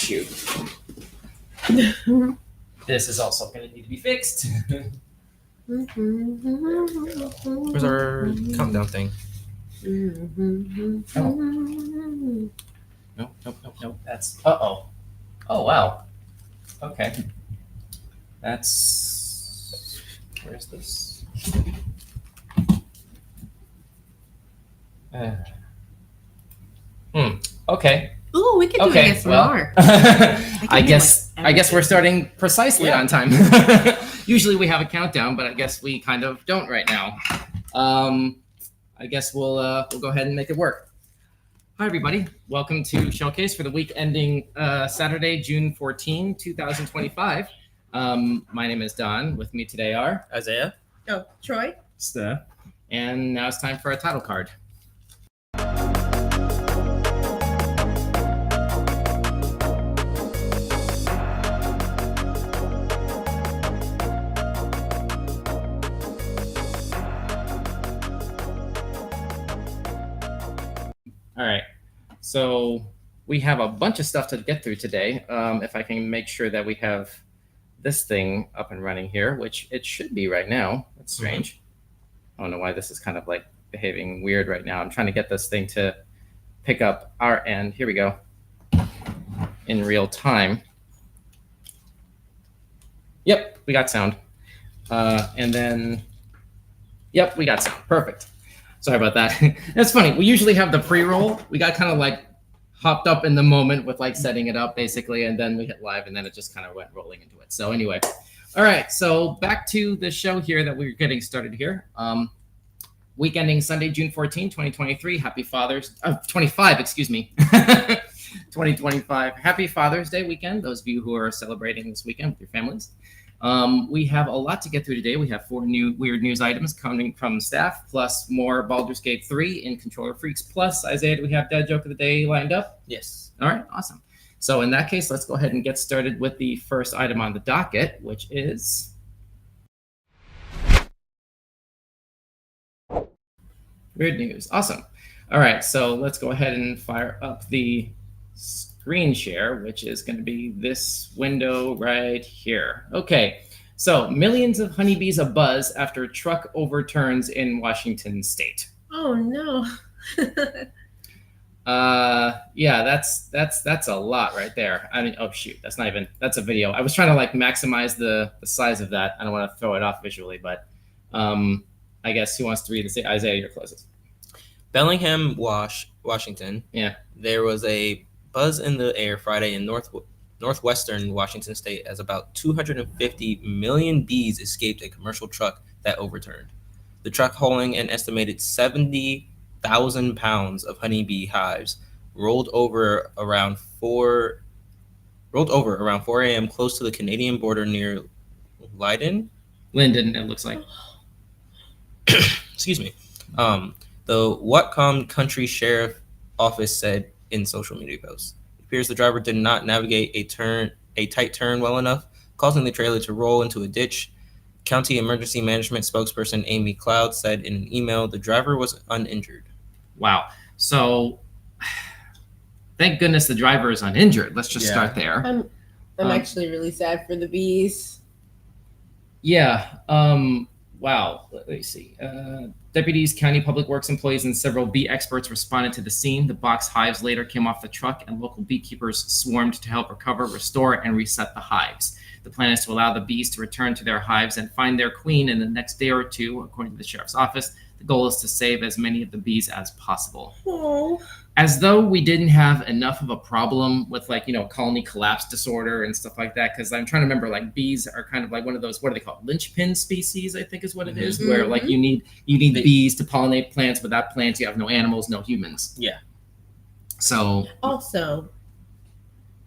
shoot. This is also going to need to be fixed. Where's our countdown thing? Oh. Nope. That's oh wow. Okay. That's where's this? Okay. Ooh, we could do ASMR. Well, I guess we're starting precisely on time. Usually we have a countdown, but I guess we kind of don't right now. I guess we'll go ahead and make it work. Hi everybody, welcome to Showcase for the week ending Saturday, June 14, 2025. My name is Don. With me today are Isaiah. Oh, Troi. Steph. And now it's time for a title card. All right, so we have a bunch of stuff to get through today. If I can make sure that we have this thing up and running here, which it should be right now. That's strange. I don't know why this is kind of like behaving weird right now. I'm trying to get this thing to pick up our end. Here we go. In real time. Yep, we got sound. And then, yep, we got sound. Perfect. Sorry about that. That's funny. We usually have the pre-roll. We got kind of like hopped up in the moment with like setting it up basically, and then we hit live, and then it just kind of went rolling into it. So anyway, all right. So back to the show here that we're getting started here. Week ending Sunday, June 14, 2023. Happy Father's 25, excuse me. 2025. Happy Father's Day weekend. Those of you who are celebrating this weekend with your families. We have a lot to get through today. We have 4 new weird news items coming from staff, plus more Baldur's Gate 3 in Controller Freaks. Plus, Isaiah, do we have Dad Joke of the Day lined up? Yes. All right, awesome. So in that case, let's go ahead and get started with the first item on the docket, which is weird news. Awesome. All right, so let's go ahead and fire up the screen share, which is going to be this window right here. Okay, so millions of honeybees abuzz after truck overturns in Washington state. Oh no. Yeah, that's a lot right there. I mean, oh shoot, that's a video. I was trying to like maximize the size of that. I don't want to throw it off visually, but I guess who wants to read this? Isaiah, you're closest. Bellingham, Washington. Yeah. There was a buzz in the air Friday in northwestern Washington state as about 250 million bees escaped a commercial truck that overturned. The truck, hauling an estimated 70,000 pounds of honeybee hives, rolled over around 4 a.m. close to the Canadian border near Linden, it looks like. Excuse me. The Whatcom Country Sheriff Office said in social media posts. It appears the driver did not navigate a tight turn well enough, causing the trailer to roll into a ditch. County Emergency Management spokesperson Amy Cloud said in an email the driver was uninjured. Wow. So thank goodness the driver is uninjured. Let's just start there. I'm actually really sad for the bees. Yeah. Wow. Let me see. Deputies, county public works employees, and several bee experts responded to the scene. The box hives later came off the truck, and local beekeepers swarmed to help recover, restore, and reset the hives. The plan is to allow the bees to return to their hives and find their queen in the next day or two, according to the sheriff's office. The goal is to save as many of the bees as possible. Oh. As though we didn't have enough of a problem with colony collapse disorder and stuff like that. Because I'm trying to remember, like bees are kind of like one of those, what are they called? Linchpin species, I think is what it is, where like you need bees to pollinate plants. Without plants, you have no animals, no humans. Yeah. So also,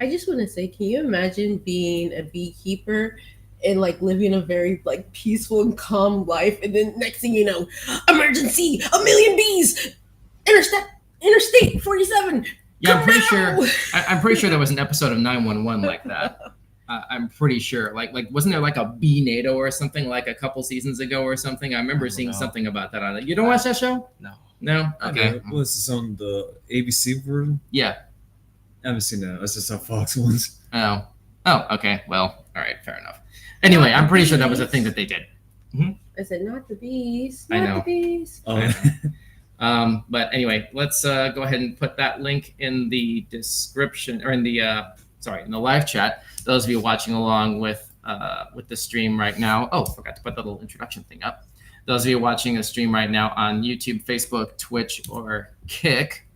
I just want to say, can you imagine being a beekeeper and like living a very like peaceful and calm life, and then next thing you know, emergency, 1 million bees, Interstate 47. Yeah, I'm pretty sure there was an episode of 911 like that. I'm pretty sure. Like wasn't there like a bee NATO or something like a couple seasons ago or something? I remember seeing something about that on it. You don't watch that show? No. No? Okay. Was this on the ABC version? Yeah. haven't seen that. I just saw Fox ones. Oh. Oh, okay. Well, all right, fair enough. Anyway, I'm pretty sure that was a thing that they did. I said, not the bees. I Not know. the bees. But anyway, let's go ahead and put that link in the description or in the in the live chat. Those of you watching along with the stream right now. Oh, forgot to put the little introduction thing up. Those of you watching the stream right now on YouTube, Facebook, Twitch, or Kick.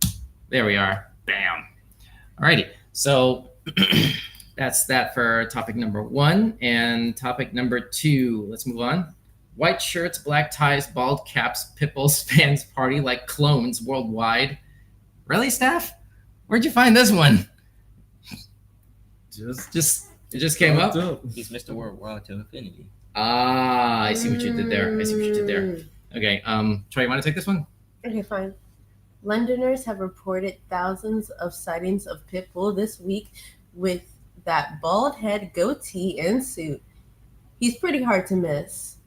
There we are. Bam. Alrighty. So that's that for topic number 1. And topic number 2. Let's move on. White shirts, black ties, bald caps, pitbulls, fans party like clones worldwide. Really, Steph? Where'd you find this one? It just came up. He's Mr. Worldwide to infinity. Ah, I see what you did there. Okay, Troi, you want to take this one? Okay, fine. Londoners have reported thousands of sightings of Pitbull this week with that bald head, goatee, and suit. He's pretty hard to miss.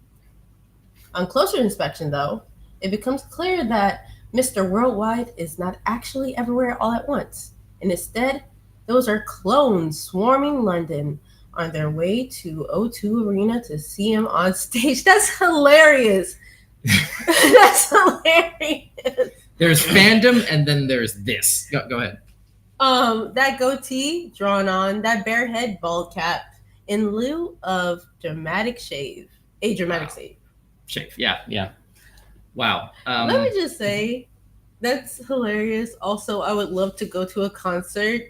On closer inspection, though, it becomes clear that Mr. Worldwide is not actually everywhere all at once. And instead, those are clones swarming London on their way to O2 Arena to see him on stage. That's hilarious. That's hilarious. There's fandom, and then there's this. Go ahead. That goatee drawn on, that bare head bald cap in lieu of dramatic shave. A dramatic shave. Yeah. Wow. Let me just say, that's hilarious. Also, I would love to go to a concert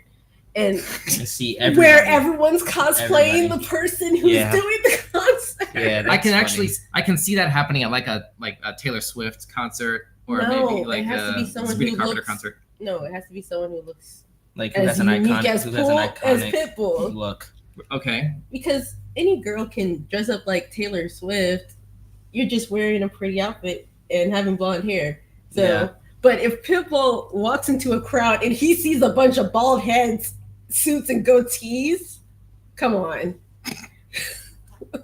and see where everyone's cosplaying the person who's doing the concert. Yeah, I can see that happening at like a Taylor Swift concert or maybe like it has to be someone Sabrina who Carpenter looks, concert. No, it has to be someone who looks like as unique as iconic Pitbull. look. Okay. Because any girl can dress up like Taylor Swift. You're just wearing a pretty outfit and having blonde hair. So, Yeah. But if Pitbull walks into a crowd and he sees a bunch of bald heads, suits, and goatees, come on.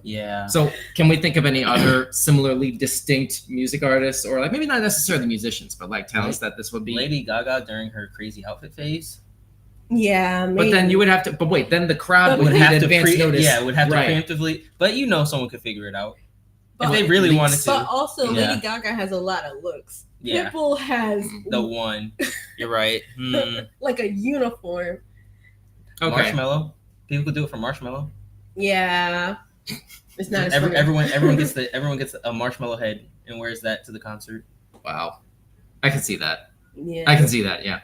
Yeah. So, can we think of any other similarly distinct music artists, or like maybe not necessarily musicians, but like talents that this would be? Lady Gaga during her crazy outfit phase. Yeah, maybe. But then you would have to. But wait, then the crowd But would we have to advance notice. Yeah, would have to Right. preemptively. But someone could figure it out But- if they really wanted to. But also, Yeah. Lady Gaga has a lot of looks. Yeah. Pitbull has The one. You're right. like a uniform. Okay. Marshmallow. People could do it for Marshmallow. Yeah. It's not as funny. Everyone gets a marshmallow head and wears that to the concert. Wow. I can see that. Yeah. I can see that. Yeah.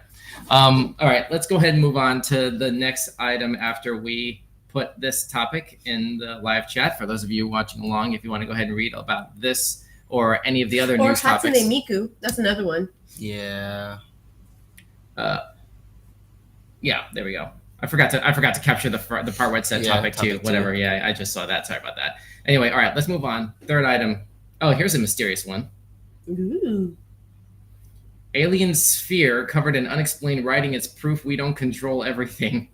All right. Let's go ahead and move on to the next item after we put this topic in the live chat. For those of you watching along, if you want to go ahead and read about this or any of the other Or news Hatsune topics. Miku. That's another one. Yeah. Yeah, there we go. I forgot to capture the part where it said topic two. topic two. Whatever. Yeah, I just saw that. Sorry about that. Anyway, all right, let's move on. Third item. Oh, here's a mysterious one. Ooh. Alien sphere covered in unexplained writing is proof we don't control everything.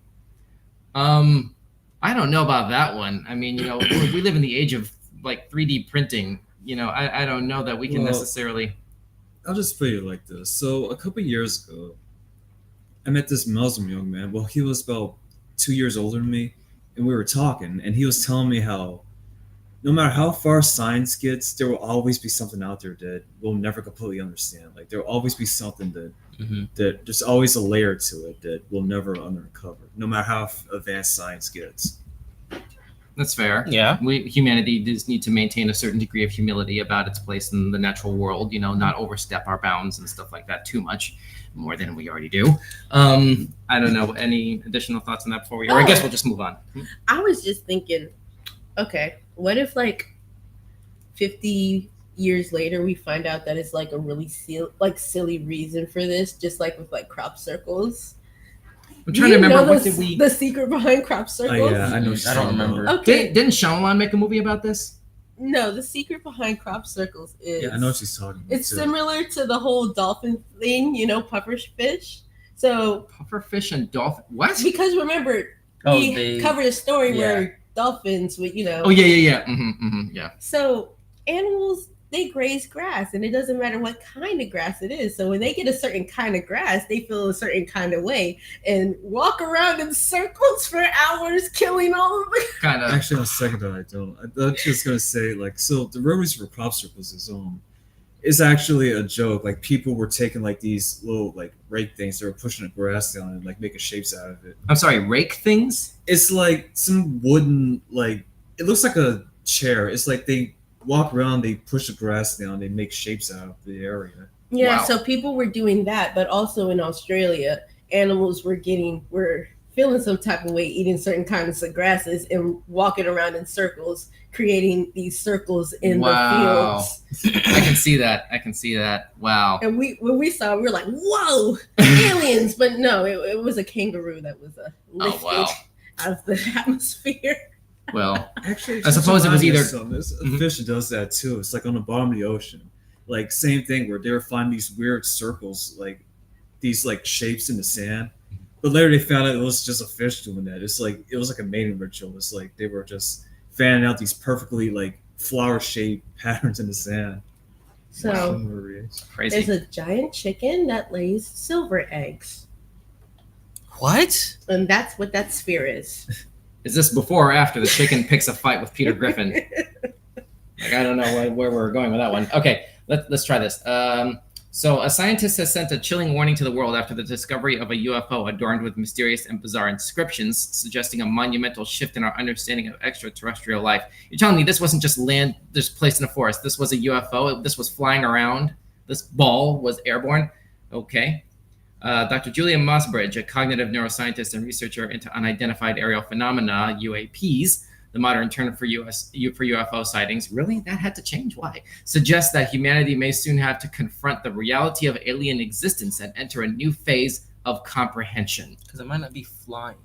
I don't know about that one. I mean, we live in the age of like 3D printing. I don't know that we can necessarily. I'll just put it like this. So a couple years ago, I met this Muslim young man. Well, he was about 2 years older than me, and we were talking, and he was telling me how no matter how far science gets, there will always be something out there that we'll never completely understand. Like there will always be something that there's always a layer to it that we'll never uncover, no matter how advanced science gets. That's fair. Yeah. Humanity does need to maintain a certain degree of humility about its place in the natural world. Not overstep our bounds and stuff like that too much, more than we already do. I don't know. Any additional thoughts on that before or I guess we'll just move on. I was just thinking, okay, what if like 50 years later we find out that it's like a really silly reason for this, just like with like crop circles? I'm trying to remember what did the secret behind crop circles? Yeah, I know. I don't remember. Okay. Didn't Shyamalan make a movie about this? No, the secret behind crop circles is Yeah, I know what she's talking about. it's similar to the whole dolphin thing, pufferfish. So Pufferfish and dolphin. What? because remember we covered a story where dolphins would Oh yeah. Yeah. So animals they graze grass, and it doesn't matter what kind of grass it is. So when they get a certain kind of grass, they feel a certain kind of way and walk around in circles for hours, killing all of the. Kind of. Actually, on second thought, I don't. I was just gonna say like, so the real reason for crop circles is actually a joke. Like people were taking like these little like rake things, they were pushing the grass down and like making shapes out of it. I'm sorry, rake things? It's like some wooden like it looks like a chair. It's like they walk around, they push the grass down, they make shapes out of the area. Yeah, Wow. so people were doing that, but also in Australia, animals were feeling some type of way, eating certain kinds of grasses and walking around in circles, creating these circles in Wow. the fields. I can see that. I can see that. Wow. And when we saw it, we were like, whoa, aliens. But no, it was a kangaroo that was lifted wow. out of the atmosphere. Well, Actually, I suppose it was either- There's a Mhm. fish that does that too. It's like on the bottom of the ocean, like same thing where they were finding these weird circles, like these like shapes in the sand. But later they found out it was just a fish doing that. It's like it was like a mating ritual. It's like they were just fanning out these perfectly like flower shaped patterns in the sand. So crazy. there's a giant chicken that lays silver eggs. What? And that's what that sphere is. Is this before or after the chicken picks a fight with Peter Griffin? Like, I don't know where we're going with that one. Okay, let's try this. So a scientist has sent a chilling warning to the world after the discovery of a UFO adorned with mysterious and bizarre inscriptions, suggesting a monumental shift in our understanding of extraterrestrial life. You're telling me this wasn't just land just placed in a forest. This was a UFO. This was flying around. This ball was airborne. Okay. Dr. Julia Mossbridge, a cognitive neuroscientist and researcher into unidentified aerial phenomena, UAPs, the modern term for UFO sightings, really? That had to change? Why? Suggests that humanity may soon have to confront the reality of alien existence and enter a new phase of comprehension. Because it might not be flying.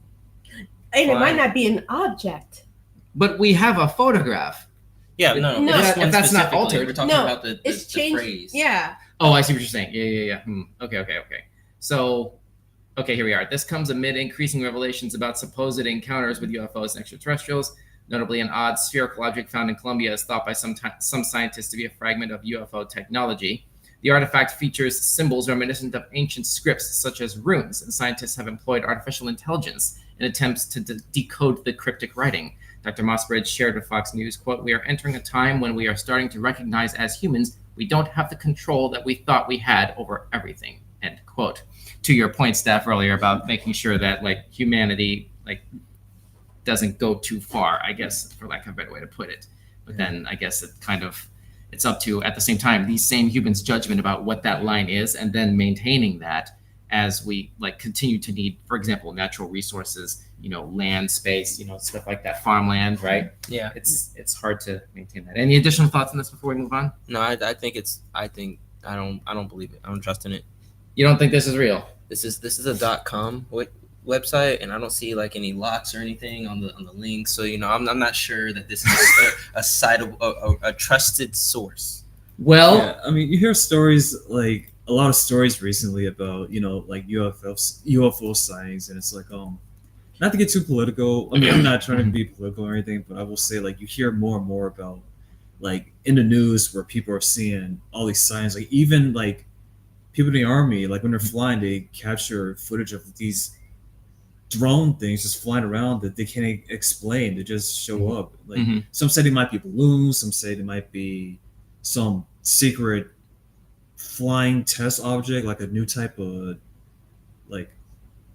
And it Fine. might not be an object. But we have a photograph. Yeah, No. this If one that's not specifically, altered. We're talking No, about the It's changed. phrase. Yeah. Oh, I see what you're saying. Yeah. Okay. So, okay, here we are. This comes amid increasing revelations about supposed encounters with UFOs and extraterrestrials. Notably, an odd spherical object found in Colombia is thought by some scientists to be a fragment of UFO technology. The artifact features symbols reminiscent of ancient scripts, such as runes, and scientists have employed artificial intelligence in attempts to decode the cryptic writing. Dr. Mossbridge shared with Fox News, quote, "We are entering a time when we are starting to recognize as humans we don't have the control that we thought we had over everything," end quote. To your point, Steph, earlier about making sure that like humanity doesn't go too far, I guess, for lack of a better way to put it. But then I guess it's up to, at the same time, these same humans' judgment about what that line is, and then maintaining that as we continue to need, for example, natural resources, land, space, stuff like that, farmland, right? Yeah. It's hard to maintain that. Any additional thoughts on this before we move on? No, I think I don't believe it. I don't trust in it. You don't think this is real? This is a .com website, and I don't see any locks or anything on the link. So I'm not sure that this is a site of a trusted source. Well, Yeah, I mean, you hear stories like a lot of stories recently about UFO sightings, and it's like not to get too political. I mean, I'm not trying to be political or anything, but I will say you hear more and more about in the news where people are seeing all these signs, even people in the army, when they're flying, they capture footage of these drone things just flying around that they can't explain. They just show up. Some say they might be balloons. Some say they might be some secret flying test object, like a new type of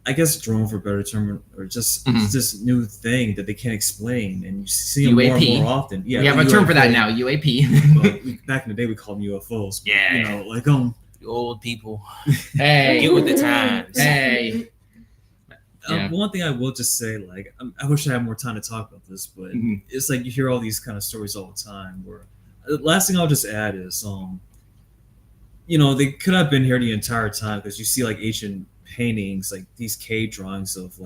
I guess drone for a better term, or just this new thing that they can't explain, and you see them more and UAP. more often. Yeah, we have a term for that now, UAP. Well, back in the day, we called them UFOs. But, Yeah. The old people. Hey, Get with the times. Hey. Yeah. One thing I will just say, I wish I had more time to talk about this, but it's you hear all these kind of stories all the time. Where the last thing I'll just add is, they could have been here the entire time, because you see ancient paintings, these cave drawings of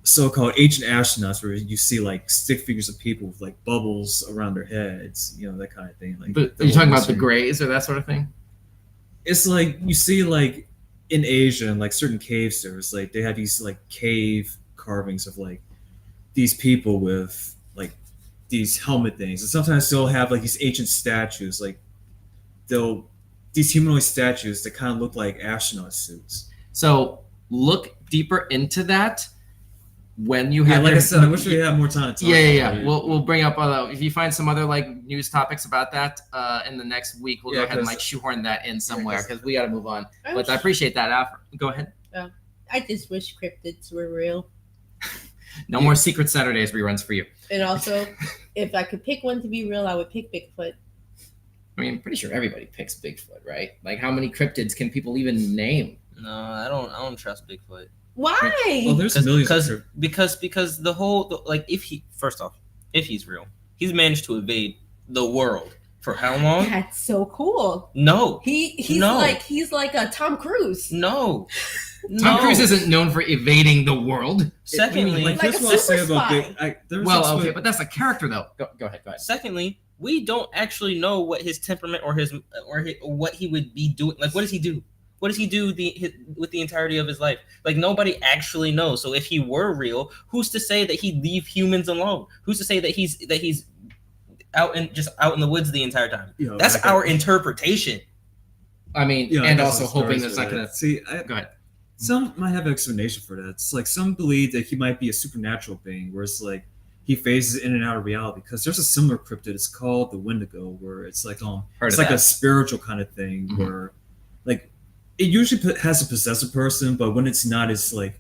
so-called ancient astronauts, where you see stick figures of people with bubbles around their heads, that kind of thing. But are you talking about the Greys or that sort of thing? It's you see in Asia and certain caves, there's they have these cave carvings of these people with these helmet things, and sometimes they'll have like these ancient statues, like these humanoid statues that kind of look like astronaut suits. So look deeper into that when you Yeah, have. like your- I said, I wish we had more time to talk. Yeah. about it. We'll bring up if you find some other like news topics about that in the next week. We'll go Yeah, ahead and 'cause- like shoehorn that in somewhere 'cause- because we got to move on. I But wish- I appreciate that. Go ahead. I just wish cryptids were real. No more Secret Saturdays reruns for you. And also, if I could pick one to be real, I would pick Bigfoot. I mean, I'm pretty sure everybody picks Bigfoot, right? Like, how many cryptids can people even name? No, I don't trust Bigfoot. Why? Well, there's millions of Because the whole like if he's real, he's managed to evade the world for how long? That's so cool. No, He's No. he's like a Tom Cruise. no. Tom No. Cruise isn't known for evading the world. Secondly, like Like here's a what I say super about spy. Well, okay, but that's a character, though. Go ahead. secondly, we don't actually know what his temperament or what he would be doing. Like, what does he do? What does he do with the entirety of his life? Like, nobody actually knows. So if he were real, who's to say that he'd leave humans alone? Who's to say that he's out in the woods the entire time? You know, That's like our interpretation. I mean, Yeah, I and guess also it's hoping stars there's not for going that. to. See. Go ahead. Some might have an explanation for that. It's like some believe that he might be a supernatural being, where it's like he phases in and out of reality. Because there's a similar cryptid. It's called the Wendigo, where it's like Heard it's of like that. a spiritual kind of thing, Mhm. where like it usually has to possess a person, but when it's not, it's like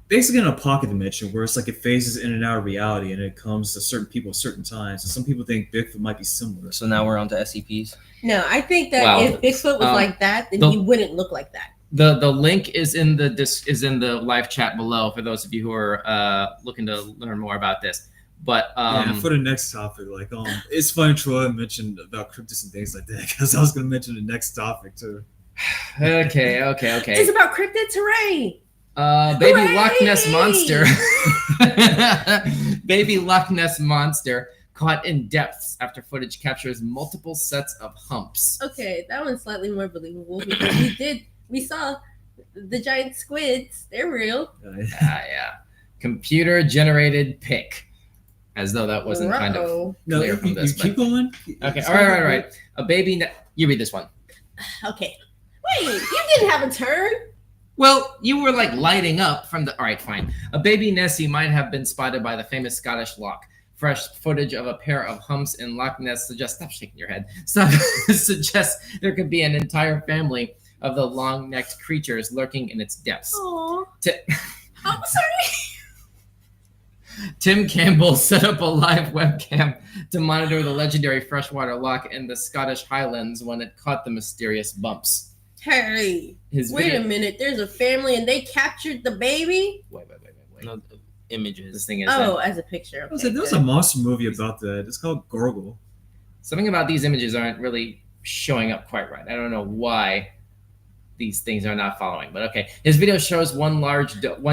basically in a pocket dimension where it's like it phases in and out of reality, and it comes to certain people at certain times. And some people think Bigfoot might be similar. So now we're on to SCPs. No, I think that Wow. if Bigfoot was like that, then the- he wouldn't look like that. The link is in the live chat below for those of you who are looking to learn more about this. But Yeah, for the next topic, like it's funny Troy mentioned about cryptids and things like that because I was going to mention the next topic too. okay. It's about cryptids, hooray! Baby Hooray! Loch Ness monster. Baby Loch Ness monster caught in depths after footage captures multiple sets of humps. Okay, that one's slightly more believable because we saw the giant squids. They're real. Yeah. Computer generated pic. As though that wasn't kind of Uh-oh. No, clear from you this. keep going. Okay, all right. A baby. You read this one. Okay. Wait, you didn't have a turn. Well, you were like lighting up from the. All right, fine. A baby Nessie might have been spotted by the famous Scottish loch. Fresh footage of a pair of humps in Loch Ness suggests. Stop shaking your head. Suggests there could be an entire family of the long-necked creatures lurking in its depths. Oh, Ti- I'm sorry. Tim Campbell set up a live webcam to monitor the legendary freshwater loch in the Scottish Highlands when it caught the mysterious bumps. Hey, His wait video- a minute. There's a family and they captured the baby. Wait. No This images. thing is Oh, as a picture. Okay, There was a good. monster movie about that. It's called Gorgle. something about these images aren't really showing up quite right. I don't know why these things are not following, but okay. His video shows one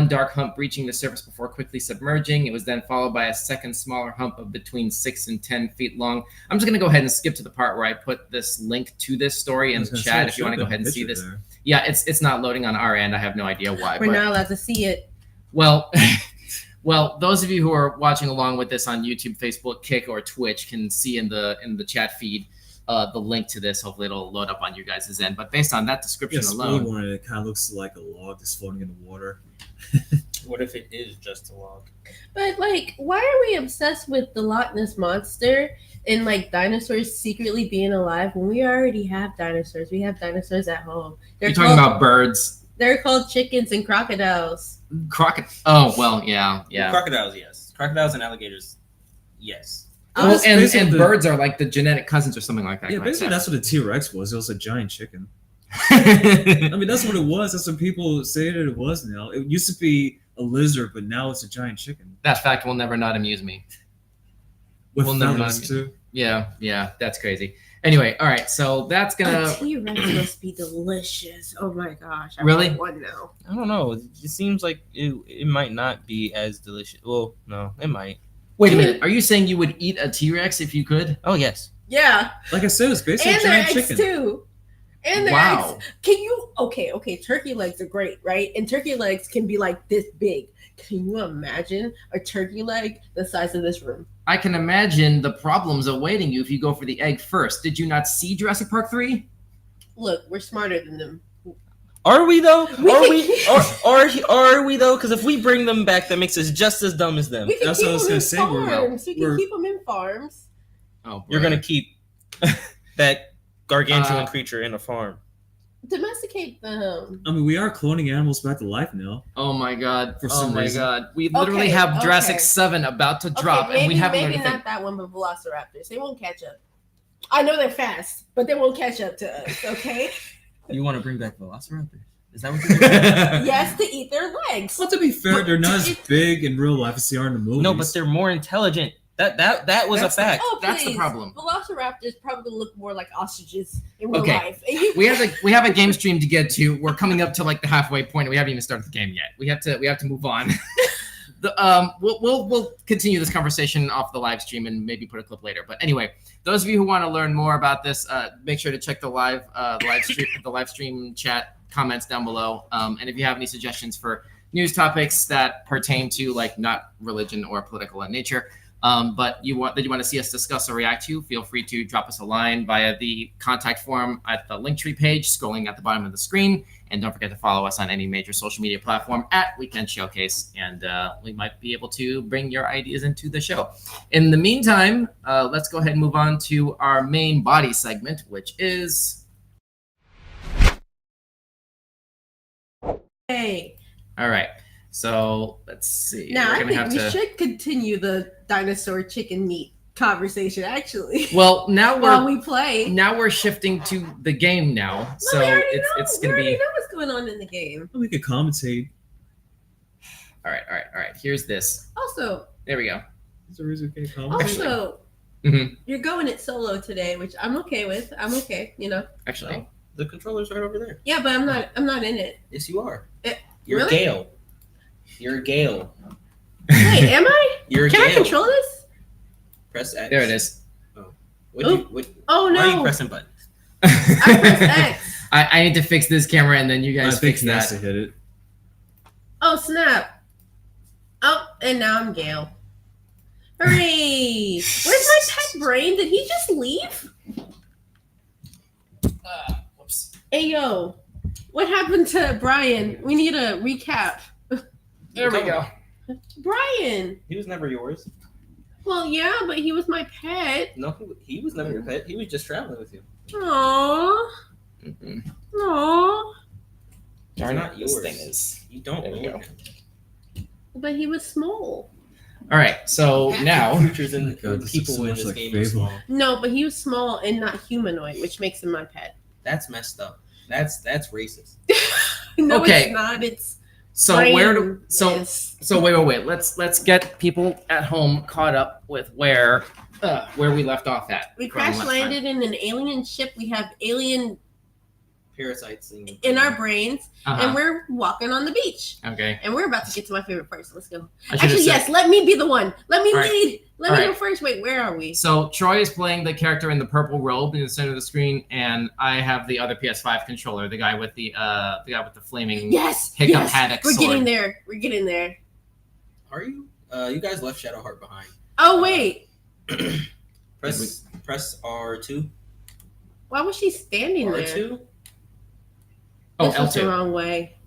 dark hump breaching the surface before quickly submerging. It was then followed by a second smaller hump of between 6 and 10 feet long. I'm just gonna go ahead and skip to the part where I put this link to this story in the chat if you want to go ahead and see this. There. Yeah, it's not loading on our end. I have no idea why. We're but, not allowed to see it. well, well, those of you who are watching along with this on YouTube, Facebook, Kick, or Twitch can see in the chat feed the link to this. Hopefully, it'll load up on you guys' end. But based on that description Yeah, alone, spoiler warning, it kind of looks like a log that's floating in the water. What if it is just a log? But like, why are we obsessed with the Loch Ness monster and like dinosaurs secretly being alive when we already have dinosaurs? We have dinosaurs at home. you're talking about birds, They're called chickens and crocodiles. Oh well, yeah. Crocodiles, yes. Crocodiles and alligators, yes. Well, That's and basically- birds are like the genetic cousins or something like that. Yeah, like basically that. that's what a T-Rex was. It was a giant chicken. I mean, that's what it was. That's what people say that it was now. It used to be a lizard, but now it's a giant chicken. That fact will never not amuse me. With Well, never feathers, mind. too. Yeah, that's crazy. Anyway, all right, so that's A gonna. T-Rex must be delicious. Oh my gosh! I Really? want one now. I don't know. It seems like it might not be as delicious. Well, no, it might. Wait a minute. Are you saying you would eat a T-Rex if you could? Oh, yes. Yeah, Like I said, it's basically and a their giant eggs chicken. too. And their Wow. eggs. Can you? Okay. Turkey legs are great, right? And turkey legs can be like this big. Can you imagine a turkey leg the size of this room? I can imagine the problems awaiting you if you go for the egg first. Did you not see Jurassic Park 3? Look, we're smarter than them. Are we though? We Are can we? keep- Are we though? Because if we bring them back, that makes us just as dumb as them. We can That's keep what I was them in gonna say, we're- farms. We can we're- keep them in farms. Oh, boy. You're gonna keep that gargantuan Uh, creature in a farm. Domesticate them. I mean, we are cloning animals back to life now. Oh my god. For Oh some my reason. god. We literally Okay, have Jurassic okay. 7 about to drop, Okay, and we haven't learned maybe anything. not that one, but velociraptors. They won't catch up. I know they're fast, but they won't catch up to us. Okay. You want to bring back velociraptors? Is that what you're doing? Yes, to eat their legs. Well, to be fair, they're not as big in real life as they are in the movies. No, but they're more intelligent. That was That's a fact. Oh, That's the please. problem. Velociraptors probably look more like ostriches in real Okay. life. And you- We have a game stream to get to. We're coming up to like the halfway point. And we haven't even started the game yet. We have to move on. We'll continue this conversation off the live stream and maybe put a clip later. But anyway, those of you who want to learn more about this, make sure to check the live stream chat comments down below. And if you have any suggestions for news topics that pertain to like not religion or political in nature, but you want to see us discuss or react to, feel free to drop us a line via the contact form at the Linktree page scrolling at the bottom of the screen. And don't forget to follow us on any major social media platform at Weekend Showcase, and we might be able to bring your ideas into the show. In the meantime, let's go ahead and move on to our main body segment, which is... Hey. All right, so let's see. Now, We're I gonna think have we to... should continue the dinosaur chicken meat conversation, actually, Well, now while we're we play. now shifting to the game now, so we already it's know. gonna We already be... know what's going on in the game. we could commentate. All right. Here's this. Also, There we go. Is there a reason we can't commentate? also, Mhm. you're going it solo today, which I'm okay with. I'm okay, you know. Actually, The controller's right over there. Yeah, but I'm not in it. Yes, you are. Eh, You're really? Gale. You're Gale. Wait, am I? You're Can I Gale. control this? Press X. there it is. Oh Why are you no! pressing buttons? I pressed X. I need to fix this camera, and then you I guys think fix he has that. to hit it. Oh snap! Oh, and now I'm Gale. Hooray! Where's my pet brain? Did he just leave? Whoops. Hey yo, what happened to Brian? We need a recap. There we go. Brian. He was never yours. Well, yeah, but he was my pet. No, he was never your pet. He was just traveling with you. Aww. Mhm. Aww. Darn not it, this yours. thing is. You don't There we own go. him. But he was small. All right, so now Creatures Oh my and God, this people looks so in much this like game Fable. are small. No, but he was small and not humanoid, which makes him my pet. That's messed up. That's racist. No, Okay. it's not. It's where Yes. so wait. Let's get people at home caught up with where we left off at. We from crash last landed in an alien ship. We have alien Parasites in our brains, time. and we're walking on the beach. Okay. And we're about to get to my favorite part. So let's go. I should've Actually, said- yes. Let me be the one. Let me All right. lead. Let All me go right. first. Wait, where are we? So Troi is playing the character in the purple robe in the center of the screen, and I have the other PS5 controller, the guy with the flaming Yes. hiccup Yes. haddock We're sword. getting there. We're getting there. Are you? You guys left Shadowheart behind. Oh wait. Press R2. Why was she standing there? R2. Oh, This was the L2. wrong way.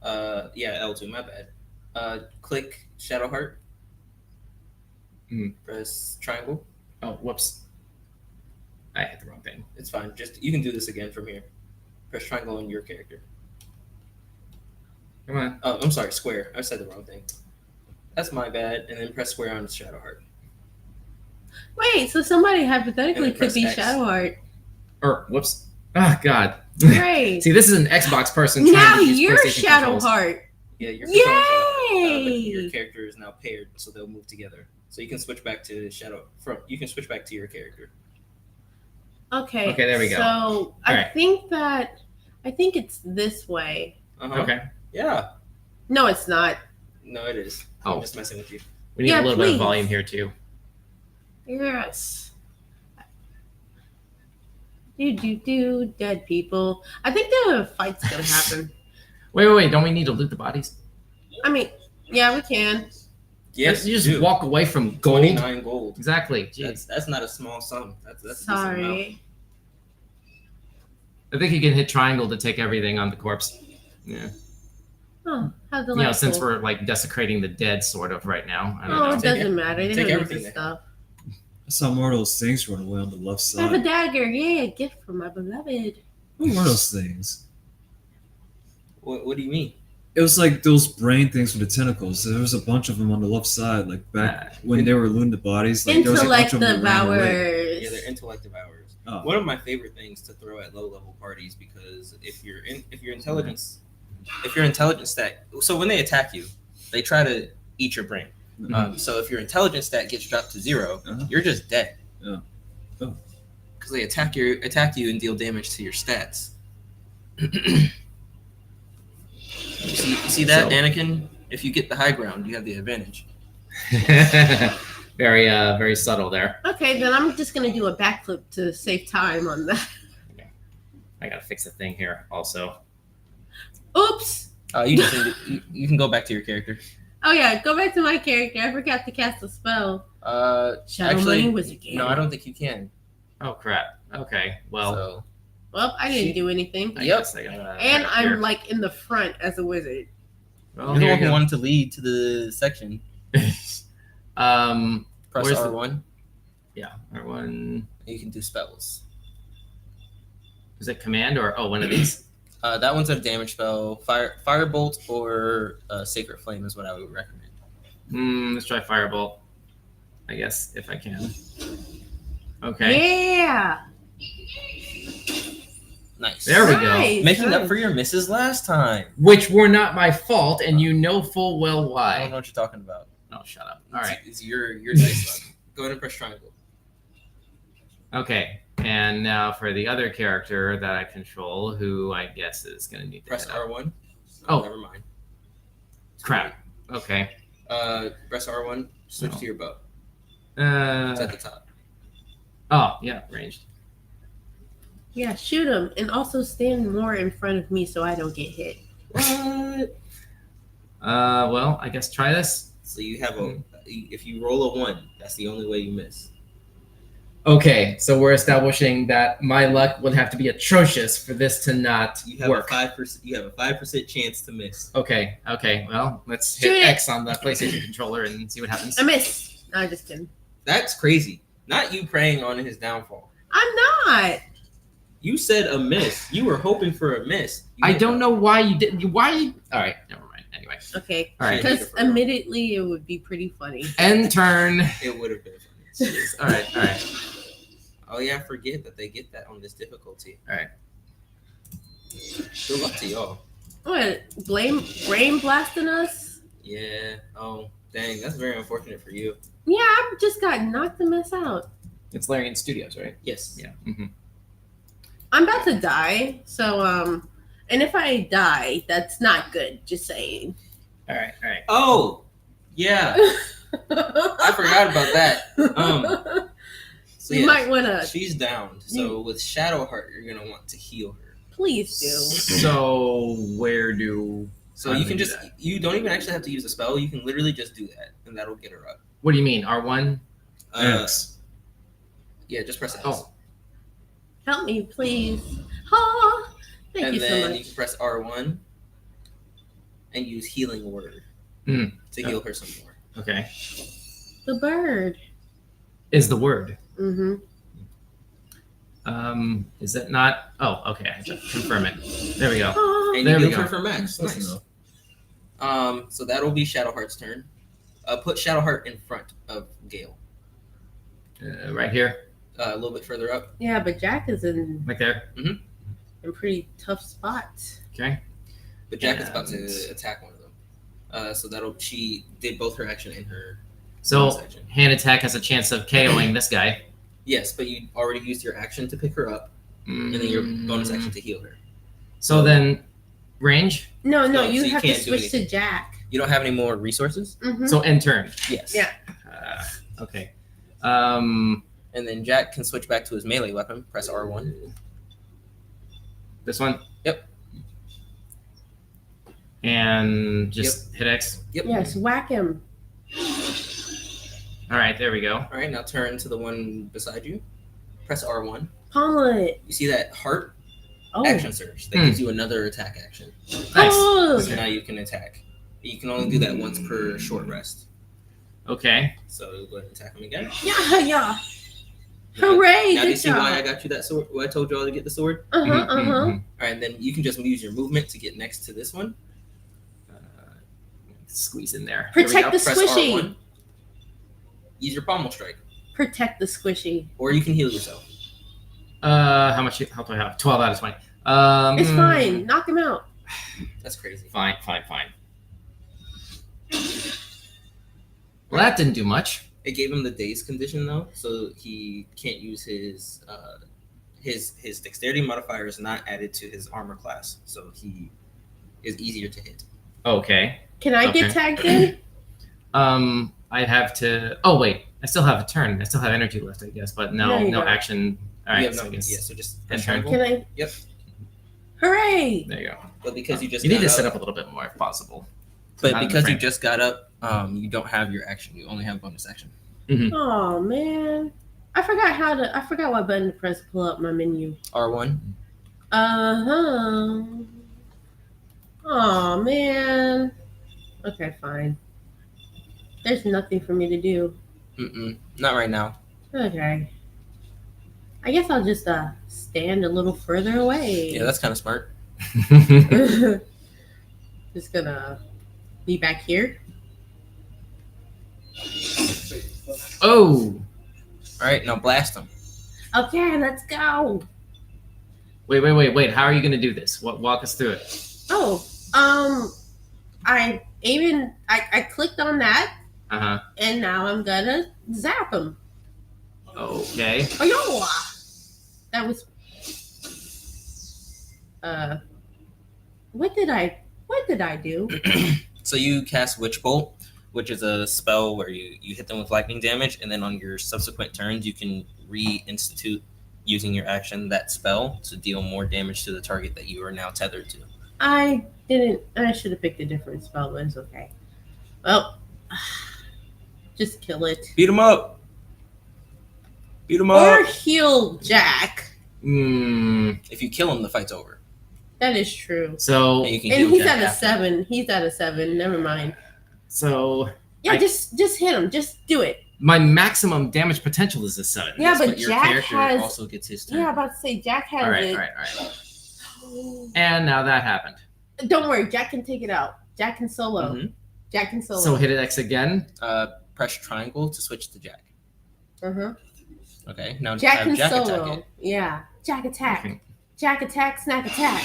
Yeah, L2. My bad. Click Shadowheart. Mhm. Press triangle. Oh, whoops. I hit the wrong thing. It's fine. Just you can do this again from here. Press triangle on your character. Come on. Oh, I'm sorry. Square. I said the wrong thing. That's my bad. And then press square on Shadowheart. Wait, so somebody hypothetically And then could press be X. Or whoops. Ah, God. Great. See, this is an Xbox person Now trying to use you're PlayStation controls. Shadowheart. Yeah, your Yay! your character is now paired, so they'll move together. So you can switch back to You can switch back to your character. Okay. Okay, there we go. So I Alright. think it's this way. Uh-huh. Okay. Yeah. No, it's not. No, it is. Oh. I'm just messing with you. We need Yeah, a little bit please. of volume here, too. Yes. Dead people. I think the fight's gonna happen. Wait. Don't we need to loot the bodies? I mean, yeah, we can. Yes, You just do. walk away from gold. 29 gold. Exactly. Jeez. That's not a small sum. That's a decent amount. Sorry. I think you can hit triangle to take everything on the corpse. Yeah. Oh, how delightful. You know, since we're like desecrating the dead, sort of right now. I don't Oh, know. it doesn't matter. They Take don't need everything this they stuff. I saw more of those things run away on the left I have a side. dagger. Yay, a gift from my beloved. What were those things? What do you mean? It was like those brain things with the tentacles. There was a bunch of them on the left side, like back when they were looting the bodies. Like, there was a bunch Intellect of them that ran away. devourers. Yeah, they're intellect devourers. Oh. One of my favorite things to throw at low level parties, because if your intelligence stat, so when they attack you, they try to eat your brain. So if your intelligence stat gets dropped to 0, you're just dead. Yeah. Oh. Because they attack you and deal damage to your stats. You see that, So- Anakin? If you get the high ground, you have the advantage. Very subtle there. Okay, then I'm just gonna do a backflip to save time on that. I gotta fix the thing here also. Oops. You can go back to your character. Oh yeah, go back to my character. I forgot to cast a spell. Shadow Actually, Money Wizard Game. no, I don't think you can. Oh crap. Okay. Well, So, Well, I didn't do anything. I Yep. guess I gotta And right I'm here. like in the front as a wizard. Well, you're the here one you who go. wanted to lead to the section. Press Press R1. Yeah, R1. You can do spells. Is it command or one of these? That one's a damage spell. Firebolt or Sacred Flame is what I would recommend. Let's try firebolt. I guess if I can. Okay. Yeah. Nice. There we go. Nice, Making up nice. for your misses last time. Which were not my fault, and you know full well I don't why. know what you're talking about. Oh, shut up. All right. It's your dice luck. Go ahead and press triangle. Okay. And now for the other character that I control, who I guess is going to need to Press hit up. R1. Oh. Never mind. Crap. Okay. Press R1. Switch No. to your bow. It's at Uh, the top. oh, yeah, ranged. Yeah, shoot him. And also stand more in front of me so I don't get hit. What? Well, I guess try this. So you have if you roll a 1, that's the only way you miss. Okay, so we're establishing that my luck would have to be atrocious for this to not You have work. a 5%. You have a 5% chance to miss. Okay. Well, let's Shoot hit it. X on the PlayStation controller and see what happens. I miss. No, just kidding. That's crazy. Not you preying on his downfall. I'm not. You said a miss. You were hoping for a miss. I don't know why you didn't. Why? All right, never mind. Anyway, Okay. all right. Because admittedly, it would be pretty funny. End turn. It would have been funny. Jeez. All right. Oh yeah, I forget that they get that on this difficulty. All right. Good luck to y'all. What? Brain blasting us? Yeah. Oh, dang. That's very unfortunate for you. Yeah, I just got knocked the mess out. It's Larian Studios, right? Yes. Yeah. Mm-hmm. I'm about to die, so and if I die, that's not good. Just saying. All right. Oh, yeah. I forgot about that. So You yeah, might want to. she's down. So with Shadowheart, you're gonna want to heal her. Please do. So where do? So How you do can we do just that? you don't even actually have to use a spell. You can literally just do that, and that'll get her up. What do you mean? R1? X. Yeah, just press X. Oh. Help me, please. Oh, thank and you so then much. you can press R1 and use Healing Word to heal her some more. Okay. The bird. Is the word? Mm-hmm. Is it not? Oh, okay. I have to confirm it. There we go. Oh, And There you we heal her go. for max. Close Nice. enough. So that'll be Shadowheart's turn. Put Shadowheart in front of Gale. Right here, A little bit further up. yeah, but Jack is in right there. pretty tough spots. Okay. But Jack is about to And- attack one of them. So she did both her action and her So section. hand attack has a chance of KOing this guy. Yes, but you already used your action to pick her up, and then your bonus action to heal her. So then, range. No, No, you so you have to can't do switch to anything. Jack. You don't have any more resources? Mm-hmm. So end turn. Yes. Yeah. Okay. And then Jack can switch back to his melee weapon. Press R1. This one? Yep. And just hit X. Yep. Yes, whack him. All right, there we go. All right, now turn to the one beside you. Press R1. Pummel it. You see that heart Oh. action surge? That gives you another attack action. Nice. Oh. So now you can attack. You can only do that once per short rest. Okay. So go ahead and attack him again. Yeah, yeah. Hooray! Now do you Good see job. why I got you that sword? Why I told you all to get the sword? Uh huh. Mhm, Uh huh. mhm. All right, and then you can just use your movement to get next to this one. Squeeze in there. There we Protect go. the Press squishy. R1. Use your pommel strike, Protect the squishy. or you can heal yourself. How much health do I have? 12 out of 20. It's fine. Knock him out. That's crazy. Fine. Well, that didn't do much. It gave him the dazed condition though, so he can't use his dexterity modifier is not added to his armor class, so he is easier to hit. Okay. Can I get Okay. tagged in? I'd have to. Oh wait, I still have a turn. I still have energy left, I guess, but No, no, you no don't. action. All right, You have so no- I guess yeah, so just end press turn. triangle. Can I? Yep. Hooray! There you go. But because you just You need got to up, set up a little bit more if possible. but Not in the because you frame. just got up, you don't have your action. You only have bonus action. Oh man, I forgot what button to press to pull up my menu. R1. Oh man. Okay, fine. There's nothing for me to do. Not right now. Okay. I guess I'll just stand a little further away. Yeah, that's kind of smart. Just gonna be back here. Oh, All right, now blast him. Okay, let's go. wait. How are you going to do this? Walk us through it. Oh, I clicked on that, Uh-huh. and now I'm gonna zap him. Okay. Oh, yo! That was. What did I do? So you cast Witch Bolt, which is a spell where you hit them with lightning damage, and then on your subsequent turns, you can reinstitute using your action that spell to deal more damage to the target that you are now tethered to. I should have picked a different spell, but it's okay. Well, just kill it. Beat him up! Beat him Or up! heal Jack. If you kill him, the fight's over. That is true. So, And you can And heal he's Jack at a after. 7. He's at a 7. Never mind. so Yeah, I- just hit him. Just do it. my maximum damage potential is a 7. Yeah, but your Jack character has. also gets his turn. Yeah, I'm about to say Jack has All right. it. And now that happened. Don't worry, Jack can take it out. Jack can solo. Mhm. Jack can solo. So hit it X again. Press triangle to switch to Jack. Uh-huh. Okay, now Jack have can Jack attack solo. it. Yeah. Jack attack. Okay. Jack attack, snack attack.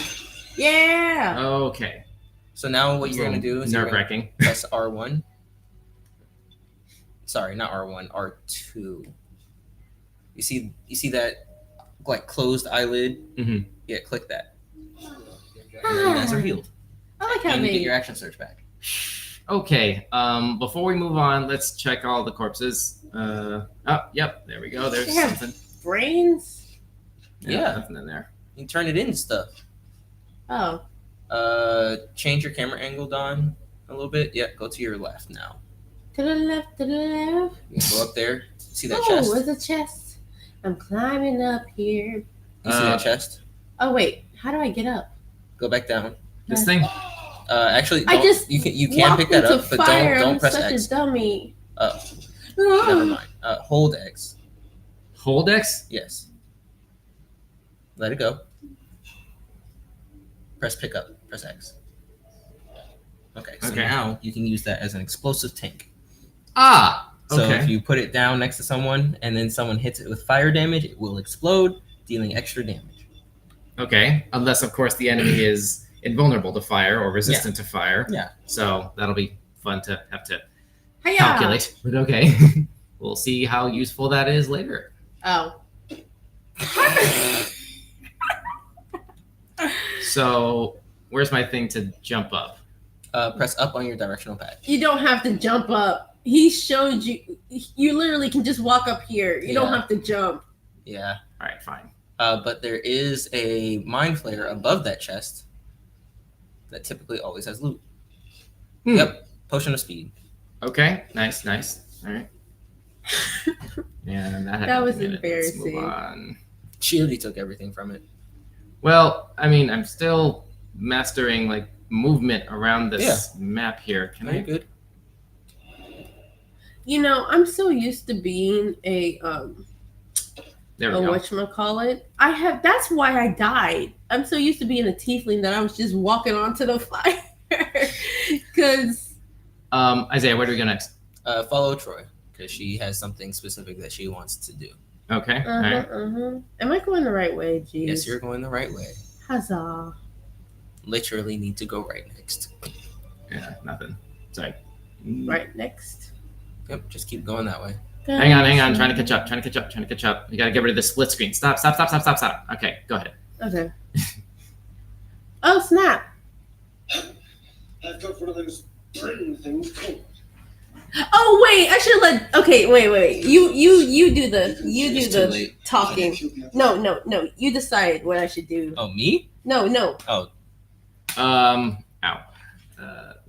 Yeah. Okay. So now what you're going to do is you're nerve gonna wracking. press R1. Sorry, not R1, R2. You see that like closed eyelid? Mhm. Yeah, click that. And then you guys are healed. I like how And you get they. your action surge back. Okay. Before we move on, let's check all the corpses. Yep. There we go. There's They have- something. brains. Yeah. Nothing in there. You can turn it into stuff. Oh. Change your camera angle, Don, a little bit. Yeah, go to your left now. To the left, to the left. You can go up there. See that Oh, chest? it's a chest. I'm climbing up here. You see that chest? Oh wait, how do I get up? Go back down. This thing. Actually, I don't- just you can pick that walked up, into but fire. don't I'm press such X. a dummy. Never mind. Hold X. Hold X. Yes. Let it go. Press pick up. Press X. Okay, so Okay. now you can use that as an explosive tank. Ah. So Okay. if you put it down next to someone and then someone hits it with fire damage, it will explode, dealing extra damage. Okay. Unless, of course, the enemy is invulnerable to fire or resistant to fire. Yeah. So that'll be fun to have to Hiya! calculate. But okay. We'll see how useful that is later. Oh. So where's my thing to jump up? Press up on your directional pad. You don't have to jump up. he showed you. You literally can just walk up here. You don't Yeah. have to jump. Yeah. All right, fine. But there is a mind flayer above that chest that typically always has loot. Hmm. Yep. Potion of speed. Okay, nice. All right. Yeah, That was Let's move embarrassing. on. She already took everything from it. Well, I mean, I'm still mastering like movement around this map here. Can Very I? good. You know, I'm so used to being a There we go. whatchamacallit. That's why I died. I'm so used to being a tiefling that I was just walking onto the fire. Cause Isaiah, where do we go next? Follow Troi because she has something specific that she wants to do. Okay. All right. Am I going the right way, Jeez? Yes, you're going the right way. Huzzah. Literally need to go right next. Yeah, nothing. Sorry. Right next. Yep, just keep going that way. Hang on. Trying to catch up. You gotta get rid of the split screen. Stop. Okay, go ahead. Okay. Oh snap! I've got one of those brain things called. Oh wait, I should let. Okay, wait. You do the It's too late. talking. No. You decide what I should do. Oh, me? No. Oh, Ow.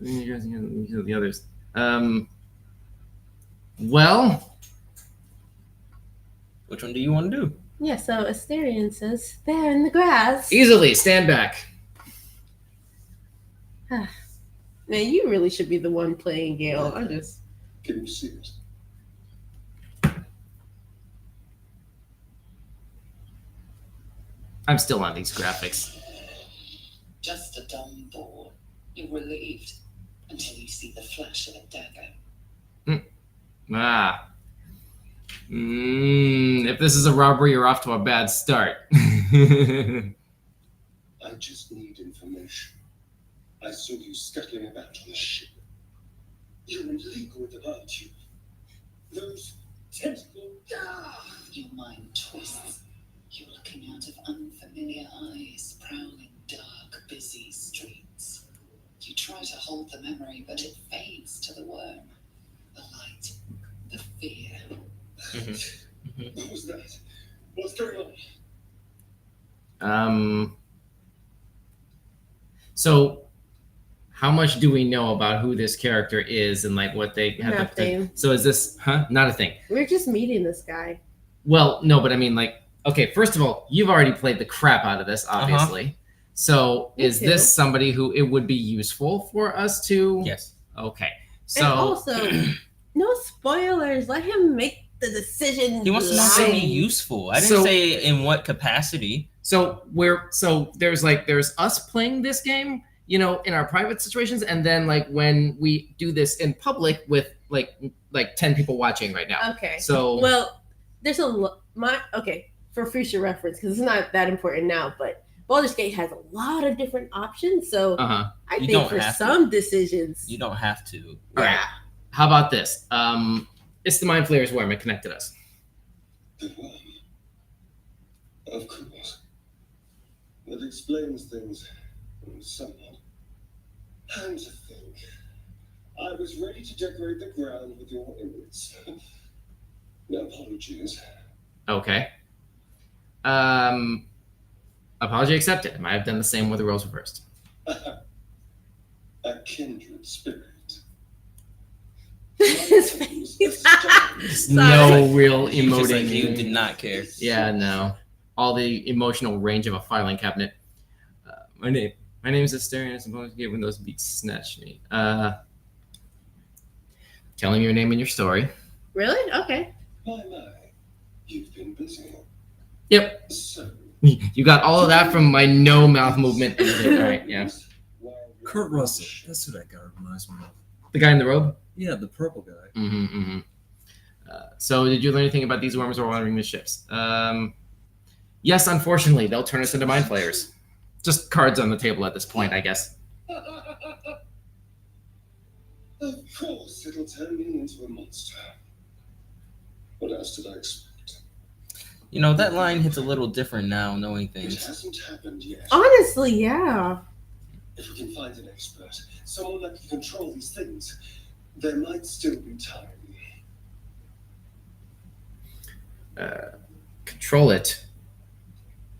You guys know the others. Well, which one do you want to do? Yeah. So Asterion says there in the grass. easily stand back. Man, you really should be the one playing Gale. I'm just. Getting serious. I'm still on these graphics. Just a dumb bore. You're relieved until you see the flash of a dagger. If this is a robbery, you're off to a bad start. I just need information. I saw you scuttling about on the ship. You're in league with them, aren't you? Those tentacles. Your mind twists. You're looking out of unfamiliar eyes, prowling dark, busy streets. You try to hold the memory, but it fades to the worm. The light, the fear. What was that? What's going on? So how much do we know about who this character is and like what they have Nothing. So is this not a thing? We're just meeting this guy. Well, no, but I mean like okay, first of all, you've already played the crap out of this, obviously. So Me is too. this somebody who it would be useful for us to Yes. Okay. And So also, no spoilers. Let him make the decision. He wants to know if it'll be live. useful. I didn't So- say in what capacity. there's us playing this game, you know, in our private situations, and then like when we do this in public with like 10 people watching right now. Okay. So Well, there's for future reference because it's not that important now, but Baldur's Gate has a lot of different options. So I You think don't for have to. some decisions, You don't have to. All right. How about this? It's the Mind Flayer's worm. It connected us. The worm. Of course. That explains things somewhat. And to think, I was ready to decorate the ground with your image. Apologies. Okay. Apology accepted. I might have done the same with the roles reversed. A kindred spirit. His face. No real Just like emoting. you did not care. Yeah, no. All the emotional range of a filing cabinet. My name is Asterion. I'm supposed to get when those beats snatch me. Telling your name and your story. Really? Okay. My, you've been busy. Yep. So, You got all of that from my no mouth movement. All right, yeah. Kurt Russell. That's who that guy reminds me of. The guy in the robe? Yeah, the purple guy. So did you learn anything about these worms or wandering the ships? Yes, unfortunately, they'll turn us into mind flayers. Just cards on the table at this point, I guess. Of course, it'll turn me into a monster. What else did I expect? You know, that line hits a little different now, knowing It things. hasn't happened yet. Honestly, yeah. If we can find an expert, someone that can control these things, There might still be time. Control it.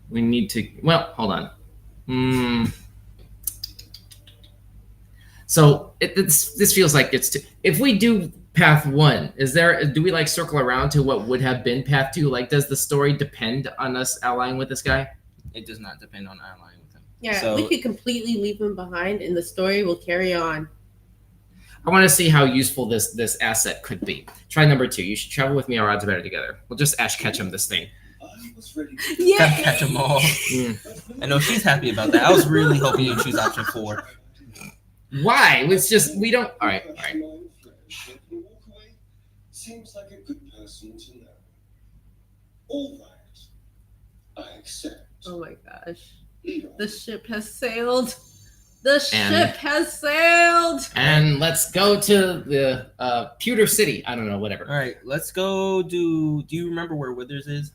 We need to. Well, hold on. So this feels like it's. If we do path 1, do we like circle around to what would have been path 2? Like, does the story depend on us allying with this guy? It does not depend on allying with him. Yeah, So- we could completely leave him behind, and the story will carry on. I want to see how useful this asset could be. Try number 2. You should travel with me. Our odds are better together. We'll just Ash Ketchum this thing. I was ready to Gotta catch them all. I know she's happy about that. I was really hoping you'd choose option 4. Why? It's just we don't. All right. Walk away. Seems like a good person to know. All right. I accept. Oh my gosh. Leon. The ship has sailed. The And- ship has sailed. And let's go to the Pewter City. I don't know, whatever. All right, let's go. Do you remember where Withers is?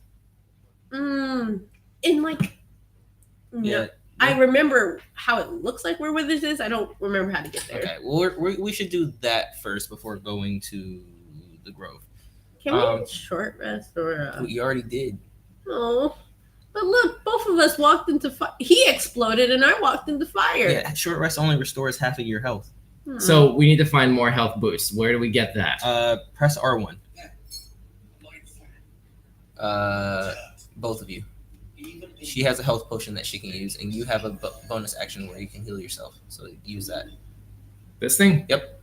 In like, no, I remember how it looks like where Withers is. I don't remember how to get there. Okay. Well, we should do that first before going to the Grove. Can we short rest or? We already did. Oh, but look, both of us walked into fire. He exploded, and I walked into fire. Yeah, short rest only restores half of your health. So we need to find more health boosts. Where do we get that? Press R1. Both of you. She has a health potion that she can use, and you have a bonus action where you can heal yourself. So use that. This thing? Yep.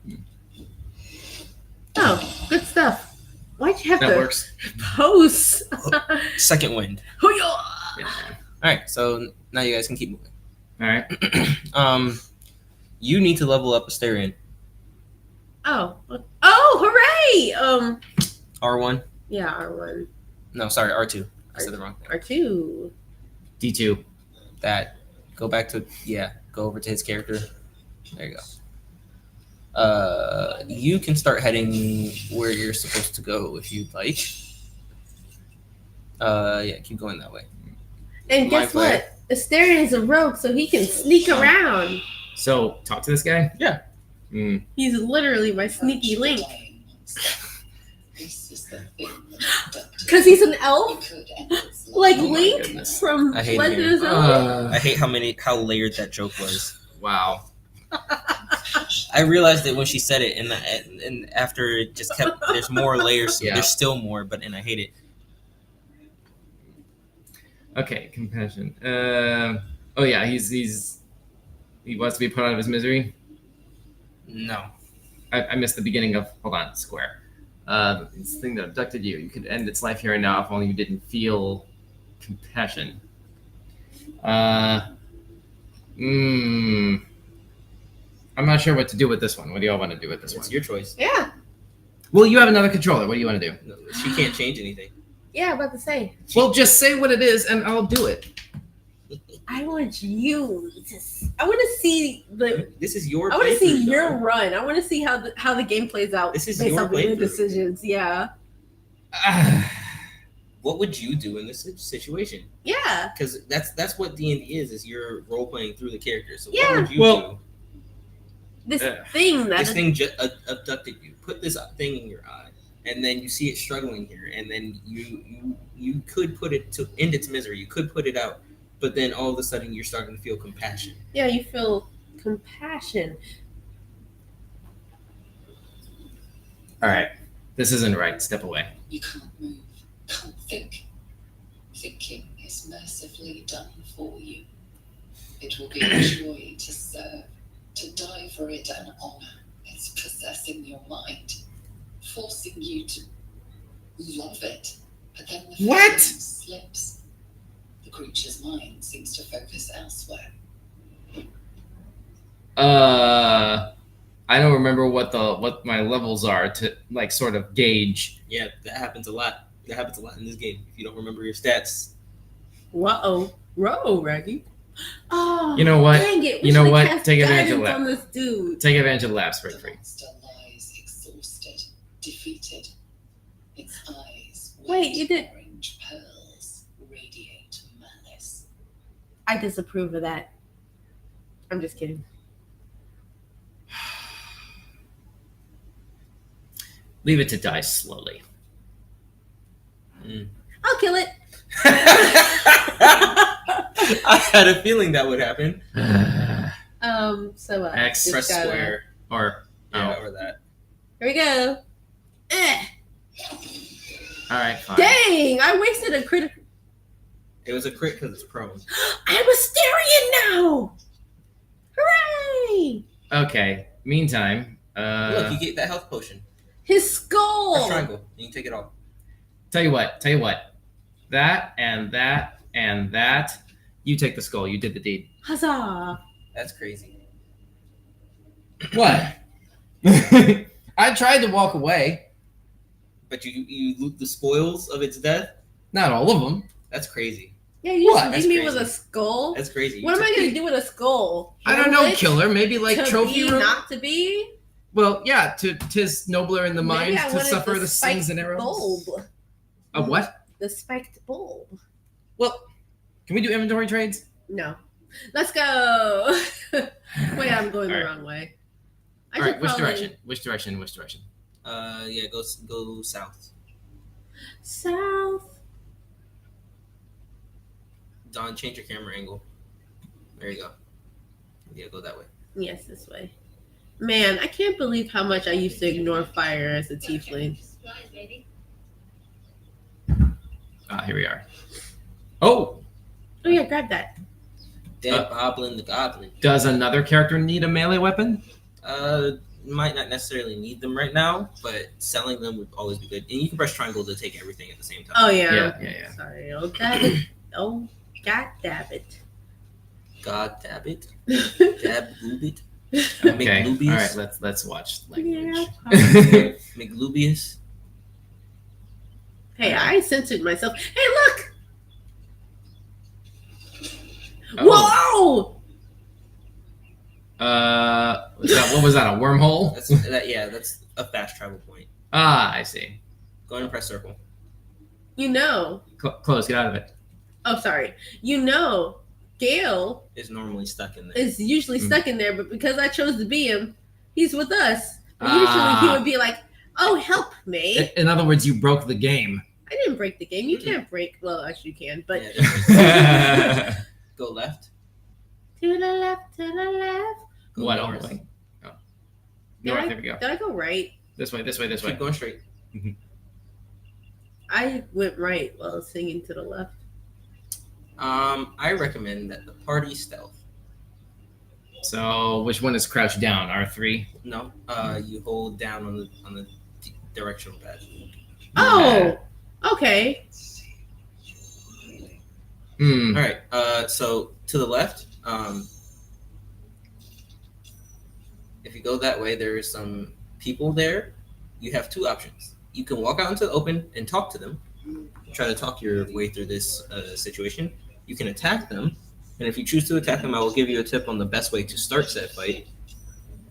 Oh, good stuff. Why'd you have That to works. pose? Second wind. Hoo-yah! Yeah. All right. So now you guys can keep moving. All right. You need to level up Asterion. Oh, hooray! R1. Yeah, R1, No, sorry, R2. I said the wrong thing. R2. D2. That. Go back to Go over to his character. There you go. You can start heading where you're supposed to go if you'd like. Keep going that way. And My guess plan. what? Asterion is a rogue, so he can sneak around. So talk to this guy. Yeah. He's literally my sneaky link. This is the thing. Because he's an elf, Could end its like life. Link goodness. from I hate Legend him. of Zelda. I hate how layered that joke was. Wow. I realized it when she said it, and after it just kept. There's more layers. Yeah. There's still more, and I hate it. Okay, compassion. Oh yeah, he wants to be put out of his misery. No. I missed the beginning of. Hold on, square. This thing that abducted you. You could end its life here and now if only you didn't feel compassion. I'm not sure what to do with this one. What do y'all want to do with this It's one? your choice. Yeah, Well, you have another controller. What do you want to do? No, she can't change anything. yeah, about to say. Well, just say what it is and I'll do it. I want you to. I want to see the. This is your. I want to see playthrough, your dog. run. I want to see how the game plays out This is based your off of your playthrough. decisions. Yeah, What would you do in this situation? yeah. Because that's what D&D is you're role playing through the character. So Yeah. what would you Well- do? This Yeah. thing that This thing just abducted you. Put this thing in your eye, and then you see it struggling here, and then you could put it to end its misery. You could put it out, but then all of a sudden you're starting to feel compassion. yeah, you feel compassion. All right, this isn't right. Step away. You can't move, can't think. Thinking is mercifully done for you. It will be a joy to serve, to die for it an honor. It's possessing your mind, forcing you to love it. But then the What? feeling slips. The creature's mind seems to focus elsewhere. I don't remember what my levels are to like sort of gauge. Yeah, that happens a lot. That happens a lot in this game. If you don't remember your stats, Whoa, Raggy. Oh, You know what? Dang it. we You know should've what? cast Take advantage of guidance that. on this dude. Take advantage of the labs for The free. monster lies exhausted, defeated. Its eyes, Wait, you did- orange pearls, radiate malice. I disapprove of that. I'm just kidding. Leave it to die slowly. I'll kill it. I had a feeling that would happen. So X, just Press gotta- square. Or Yeah, or that. Here we go. all right, fine. Dang! I wasted a critical. It was a crit because it's prone. I'm a Styrian now. Hooray! Okay. Meantime, Look, you get that health potion. His skull. Press triangle. You can take it off. tell you what. That and that and that. You take the skull. You did the deed. Huzzah! That's crazy. What? I tried to walk away. But you loot the spoils of its death? Not all of them. That's crazy. Yeah, you What? just That's leave me crazy. with a skull. That's crazy. What am I gonna do with a skull? I don't know, Handle it? killer. Maybe like To trophy be, room. not to be. Well, yeah. Tis nobler in the mind Maybe I to wanted suffer the the slings spiked and arrows. bulb. A what? The spiked bulb. Well, can we do inventory trades? No. Let's go. Wait, I'm going the All right. wrong way. I All should right. Which probably- direction? Which direction? Which direction? Yeah, go south. South. Don, change your camera angle. There you go. Yeah, go that way. Yes, this way. Man, I can't believe how much I used to ignore fire as a tiefling. Here we are. Oh, Oh yeah, grab that. Dead Boblin the Goblin. does another character need a melee weapon? Might not necessarily need them right now, but selling them would always be good. And you can press triangle to take everything at the same time. Oh yeah. Yeah. Sorry. Oh dab it. Oh god dab it. God dab it. Dab lube it. Okay. McLubius. All right. Let's watch language. Yeah. McLubius. Hey, I censored myself. Hey, look! Oh. Whoa! What was that? A wormhole? That's a fast travel point. Ah, I see. Go ahead and press circle. You know. Close. Get out of it. Oh, sorry. You know, Gale It's normally stuck in there. is usually Hmm. stuck in there, but because I chose to be him, he's with us. And Ah. usually he would be like, "Oh, help me!" In other words, you broke the game. I didn't break the game. You can't break. Well, actually, you can. But Yeah, go left. to the left, to the left. Go What? north. Only? Oh. Did North. I- There we go. Did I go right? This way. Keep going straight. I went right while I was singing to the left. I recommend that the party stealth. So, which one is crouched down? R3. No, you hold down on the directional pad. Oh, okay. Hmm. All right. So to the left, if you go that way, there is some people there. You have two options. You can walk out into the open and talk to them. Try to talk your way through this situation. You can attack them, and if you choose to attack them, I will give you a tip on the best way to start said fight.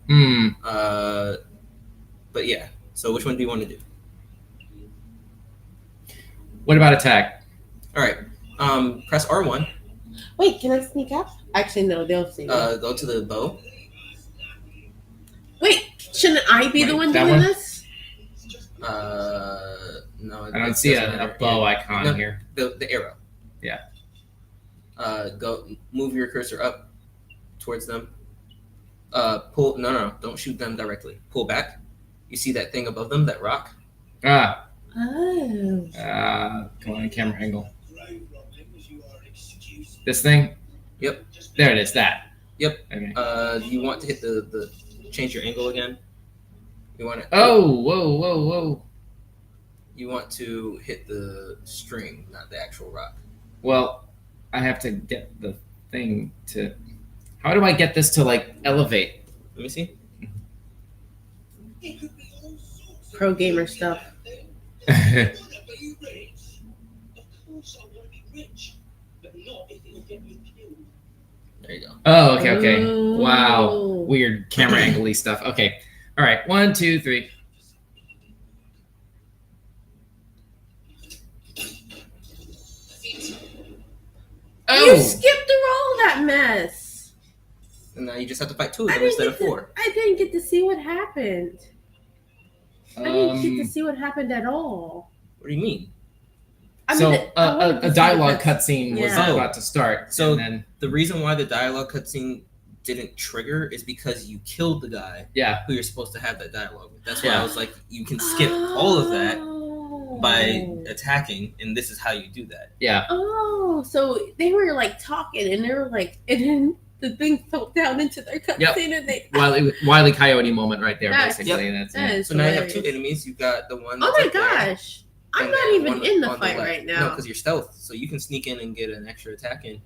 Hmm. But yeah. So which one do you want to do? What about attack? All right. Press R1. Wait, can I sneak up? Actually, no, they'll see me. Go to the bow. Wait, shouldn't I be the Wait, one that doing one? this? No. I don't see a bow icon No. here. The arrow. Yeah. Go move your cursor up towards them. Pull. No. Don't shoot them directly. Pull back. You see that thing above them? That rock. Ah. Oh. Come on, camera angle. This thing? Yep. There it is. That. Yep. Okay. You want to hit the change your angle again. You want to. Oh, whoa. You want to hit the string, not the actual rock. Well, I have to get the thing to. How do I get this to like elevate? Let me see. Pro gamer stuff. There you go. Oh, okay. Ooh. Wow. Weird camera angle-y stuff. Okay. All right. 1, 2, 3. You Oh! skipped through all that mess. And now you just have to fight two of I them didn't instead get of to- four. I didn't get to see what happened. I didn't get to see what happened at all. What do you mean? I So mean, I wanted to see a the dialogue cuts- cutscene was Yeah. about to start. So- and then The reason why the dialogue cutscene didn't trigger is because you killed the guy yeah, who you're supposed to have that dialogue with. That's why Yeah. I was like, you can skip all of that by Oh. attacking, and this is how you do that. yeah. Oh, so they were like talking, and they were like, and then the thing fell down into their cutscene, Yep. and they. Wile E. Coyote moment right there, That's- basically. That's That it. is So now you have hilarious. two enemies. You've got the one. Oh That's my up there, gosh! I'm and not then even one in the on fight left. right No, now. because you're stealth, so you can sneak in and get an extra attack in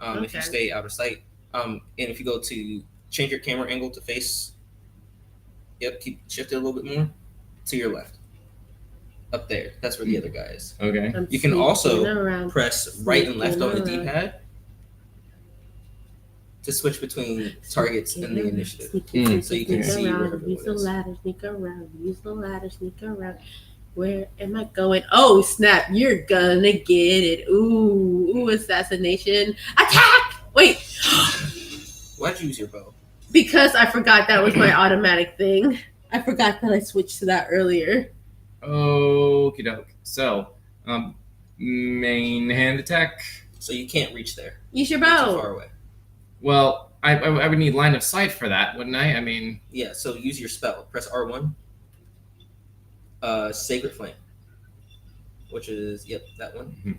if you Okay. stay out of sight. And if you go to change your camera angle to face, keep shift it a little bit more to your left. Up there, that's where the other guy is. Okay. I'm You can sneaking also around. Press right and left on the Sneaking D-pad to switch between targets in the initiative. So you can see where around, everyone use the is. ladder, sneak around, use the ladder, sneak around. Where am I going? Oh snap! You're gonna get it. Ooh, assassination! Attack! Wait, Why'd you use your bow? because I forgot that was my automatic thing. I forgot that I switched to that earlier. Okie doke. So, main hand attack. So you can't reach there. Use your You're too far bow. away. Well, I would need line of sight for that, wouldn't I? I mean, Yeah, so use your spell. Press R1. Sacred Flame. Which is, that one.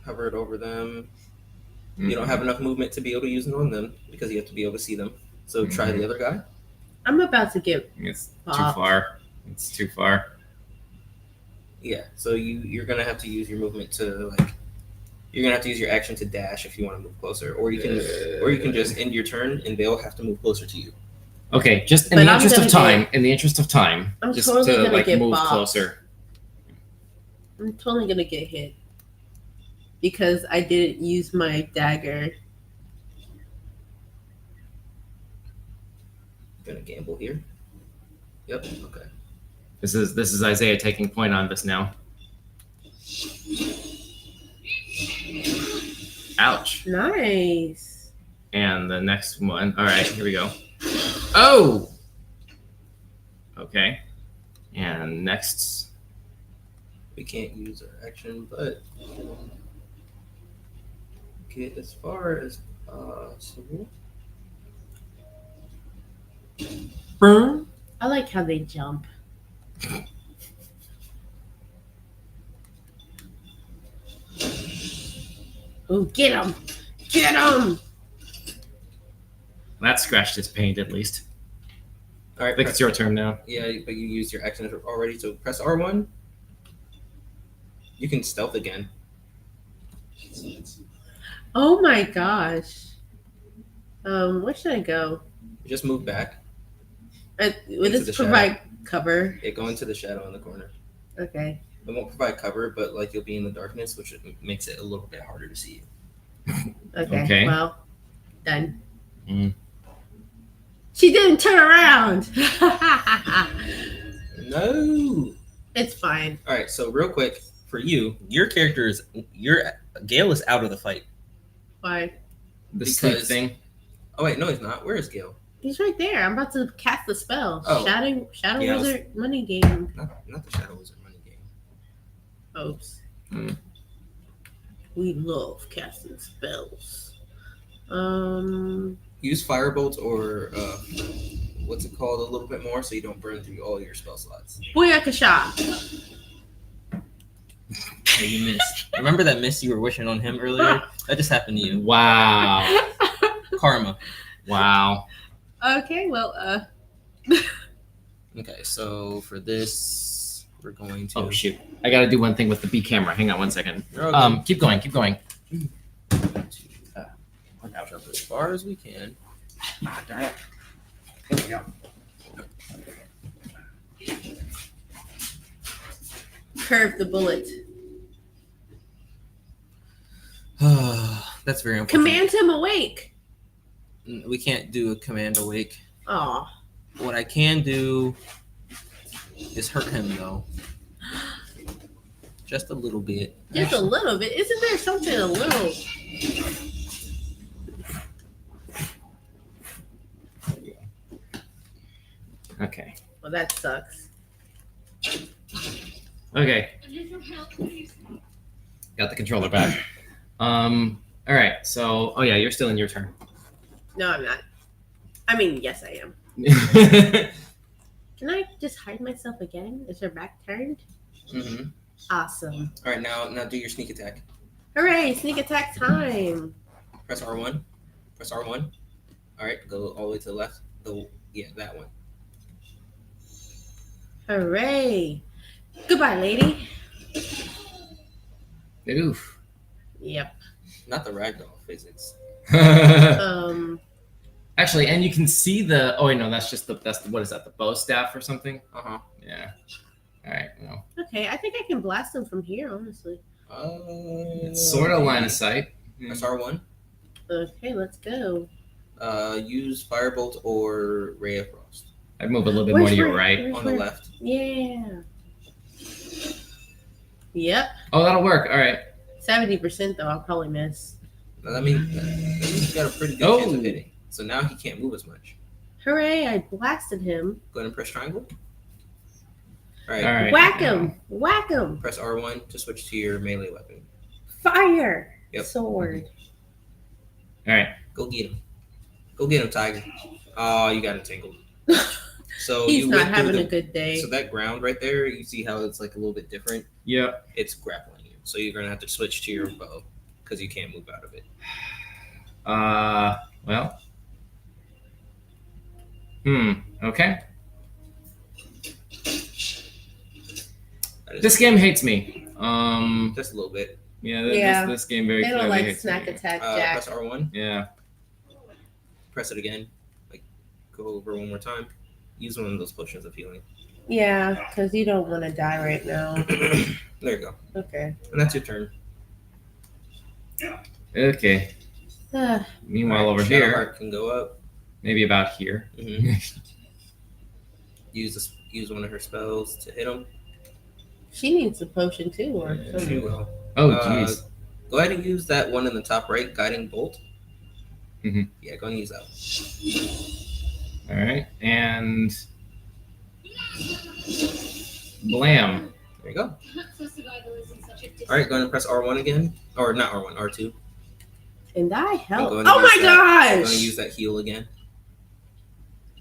Hover it over them. You don't have enough movement to be able to use it on them because you have to be able to see them. So try the other guy. I'm about to get. It's too Pop. far. It's too far. Yeah, so you're gonna have to use your movement to you're gonna have to use your action to dash if you want to move closer, or you can just end your turn and they'll have to move closer to you. Okay, just in But the I'm interest of gonna time, in the interest of time, I'm just totally to gonna get move bopped. closer. I'm totally gonna get hit because I didn't use my dagger. Gonna gamble here. Yep. Okay. This is Isaiah taking point on this now. Ouch. Nice. And the next one. All right, here we go. Oh. Okay. And next. We can't use our action, but get as far as possible. Burn. I like how they jump. Oh, get him! Get him! That scratched his paint at least. All right. I think it's your turn now. Yeah, but you used your action already, so press R1. You can stealth again. Oh my gosh. Where should I go? Just move back. Will Into the this provide cover? Yeah, go into the shadow in the corner. Okay. It won't provide cover, but you'll be in the darkness, which makes it a little bit harder to see you. Okay. Okay. Well, done. Mm. She didn't turn around. No. It's fine. All right. So real quick for you, your character is Gale is out of the fight. Fine. The sleep Because- thing. Oh wait, no, he's not. Where is Gale? He's right there. I'm about to cast the spell. Oh. Shadow Yeah, I was- Wizard Money Game. Not the Shadow Wizard money game. Oops. Hmm. We love casting spells. Use Firebolt or what's it called a little bit more so you don't burn through all your spell slots. Booyakasha. Hey, you missed. Remember that miss you were wishing on him earlier? That just happened to you. Wow. Karma. Wow. Okay, well, Okay, so for this, we're going to. Oh shoot! I gotta do one thing with the B camera. Hang on one second. We're okay. Keep going. Keep going. Jump as far as we can. Ah, darn it. There we go. curve the bullet. That's very unfortunate. Command him awake. We can't do a command awake. Oh, What I can do is hurt him though. Just a little bit. just a little bit. Isn't there something a little? Okay. Well, that sucks. Okay. Got the controller back. All right. So, oh yeah, you're still in your turn. No, I'm not. I mean, yes, I am. Can I just hide myself again? Is your back turned? Mm-hmm. Awesome. All right, now do your sneak attack. Hooray, sneak attack time. Press R1. Press R1. All right, go all the way to the left. Yeah, that one. Hooray. Goodbye, lady. Oof. Yep. Not the ragdoll physics. Actually, and you can see the. Oh wait, no, that's the what is that? The bow staff or something? Yeah. All right. No. Okay, I think I can blast them from here, honestly. It's sort of line of sight. Press R1. Okay, let's go. Use Firebolt or Ray of Frost. I'd move a little bit more to your right. On the left. Yeah. Yep. Oh, that'll work. All right. 70% though, I'll probably miss. Now, that means he's got a pretty good chance of hitting. So now he can't move as much. Hooray, I blasted him. Go ahead and press triangle. All All right. right. Whack him! Whack him! Press R1 to switch to your melee weapon. Fire! Yep. Sword. All right. Go get him. Go get him, Tiger. Oh, you got entangled. So He's you not went through having a good day. So that ground right there, you see how it's like a little bit different? Yep. It's grappling you. So you're going to have to switch to your bow because you can't move out of it. Well. Okay. This game hates me. Just a little bit. Yeah. This game very They clearly don't like hates snack me. attack, Jack. Press R1. Yeah. Press it again. Like, go over one more time. Use one of those potions of healing. Yeah, because you don't want to die right now. There you go. Okay. And that's your turn. Okay. Meanwhile, over here, Shadowheart can go up. maybe about here. Mm-hmm. Use one of her spells to hit him. She needs a potion too, or Yeah, something. She will. Oh, jeez. Go ahead and use that one in the top right, guiding bolt. Mhm. Yeah, go and use that one. All right, and blam. There you go. All right, go ahead and press R1 again, or not R1, R2. And I help. Go Oh ahead and my use that. Go gosh! and use that heal again.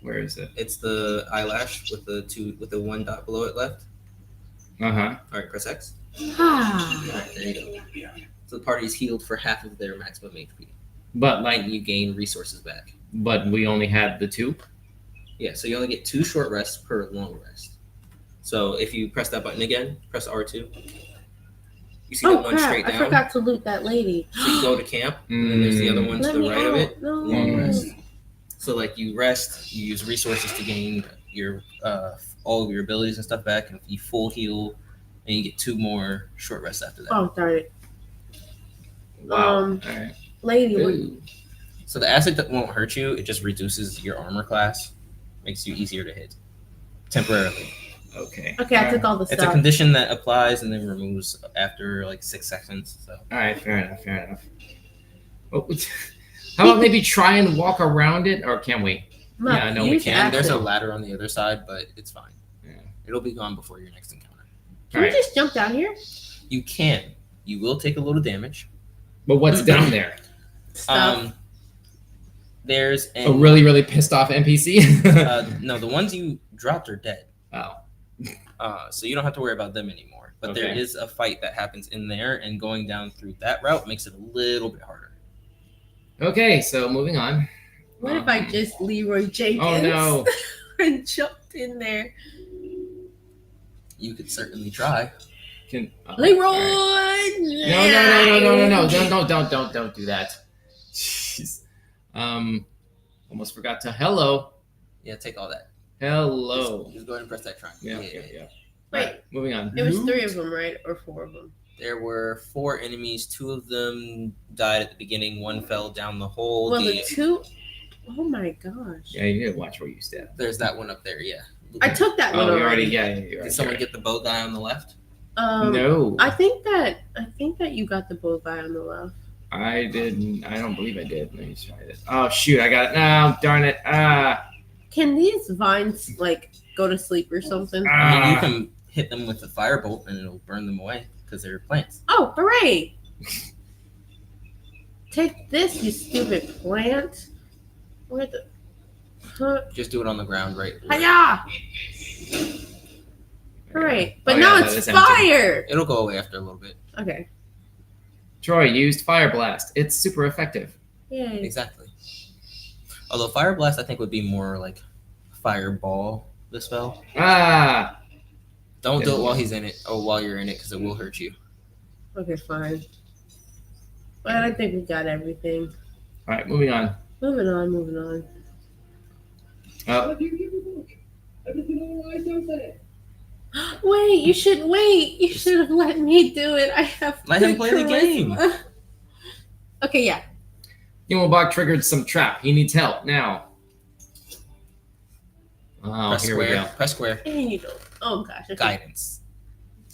Where is it? It's the eyelash with the one dot below it left. Uh huh. All right, press X. Ah. All right, there you go. So the party's healed for half of their maximum HP, But like, and you gain resources back. but we only had the two. Yeah, so you only get 2 short rests per long rest. So if you press that button again, press R2. You see Oh that one crap! straight I down? forgot to loot that lady. So you go to camp, and then there's the other one to Let the me right of out. it. No. Long rest. So like you rest, you use resources to gain your all of your abilities and stuff back, and you full heal, and you get 2 more short rests after that. Oh darn it, Wow. Um, All right. lady! Ooh. So the acid that won't hurt you; it just reduces your armor class, makes you easier to hit temporarily. Okay. Okay, I took all the It's a stuff. condition that applies and then removes after like 6 seconds. So All right. Fair enough. Fair enough. Oh, how about maybe try and walk around it, or can we? Look, Yeah, I know we use can. there's a acid. ladder on the other side, but it's fine. Yeah. It'll be gone before your next encounter. Can we Alright. just jump down here? You can. You will take a little damage. But what's down there? Stuff. There's A really, really pissed off NPC. no, the ones you dropped are dead. Oh. So you don't have to worry about them anymore. But there Okay. is a fight that happens in there, and going down through that route makes it a little bit harder. Okay. So moving on. What if I just Leroy Jenkins Oh no. and jumped in there? You could certainly try. Can Leroy! all right. No, don't do that. Jeez. Almost forgot to hello. Yeah, take all that. Hello. Just go ahead and press that triangle. Yeah. Wait, Alright, moving on. it was 3 of them, right? Or 4 of them? There were 4 enemies. 2 of them died at the beginning. 1 fell down the hole. Well, the 2... Oh my gosh. Yeah, you gotta watch where you step. There's that one up there. Yeah. I took that one Oh, you already. already. Yeah, you're right. Did someone you're get the bow guy on the left? right. No, I think that you got the bow guy on the left. I didn't. I don't believe I did. Let me try this. Oh shoot, I got it. No, darn it. Can these vines like go to sleep or something. I mean, you can hit them with a firebolt and it'll burn them away because they're plants. Oh, hooray! Take this, you stupid plant. Where the? Huh? Just do it on the ground, right? Hiya! Hooray! But Oh, now yeah, that it's is empty. fire. It'll go away after a little bit. Okay. Troi used Fire Blast. It's super effective. Yay. Exactly. Although Fire Blast, I think, would be more like Fireball, the spell. Ah! Don't do it while he's in it or while you're in it because it will hurt you. Okay, fine. But I think we got everything. All right, moving on. Moving on. Oh, Wait, you should wait. You should have let me do it. I have. Let him good play the game. charisma. Okay, yeah. Himmelbach triggered some trap. He needs help now. Oh, Press here we square. go. Press square. And you don't. Oh gosh. Okay. Guidance.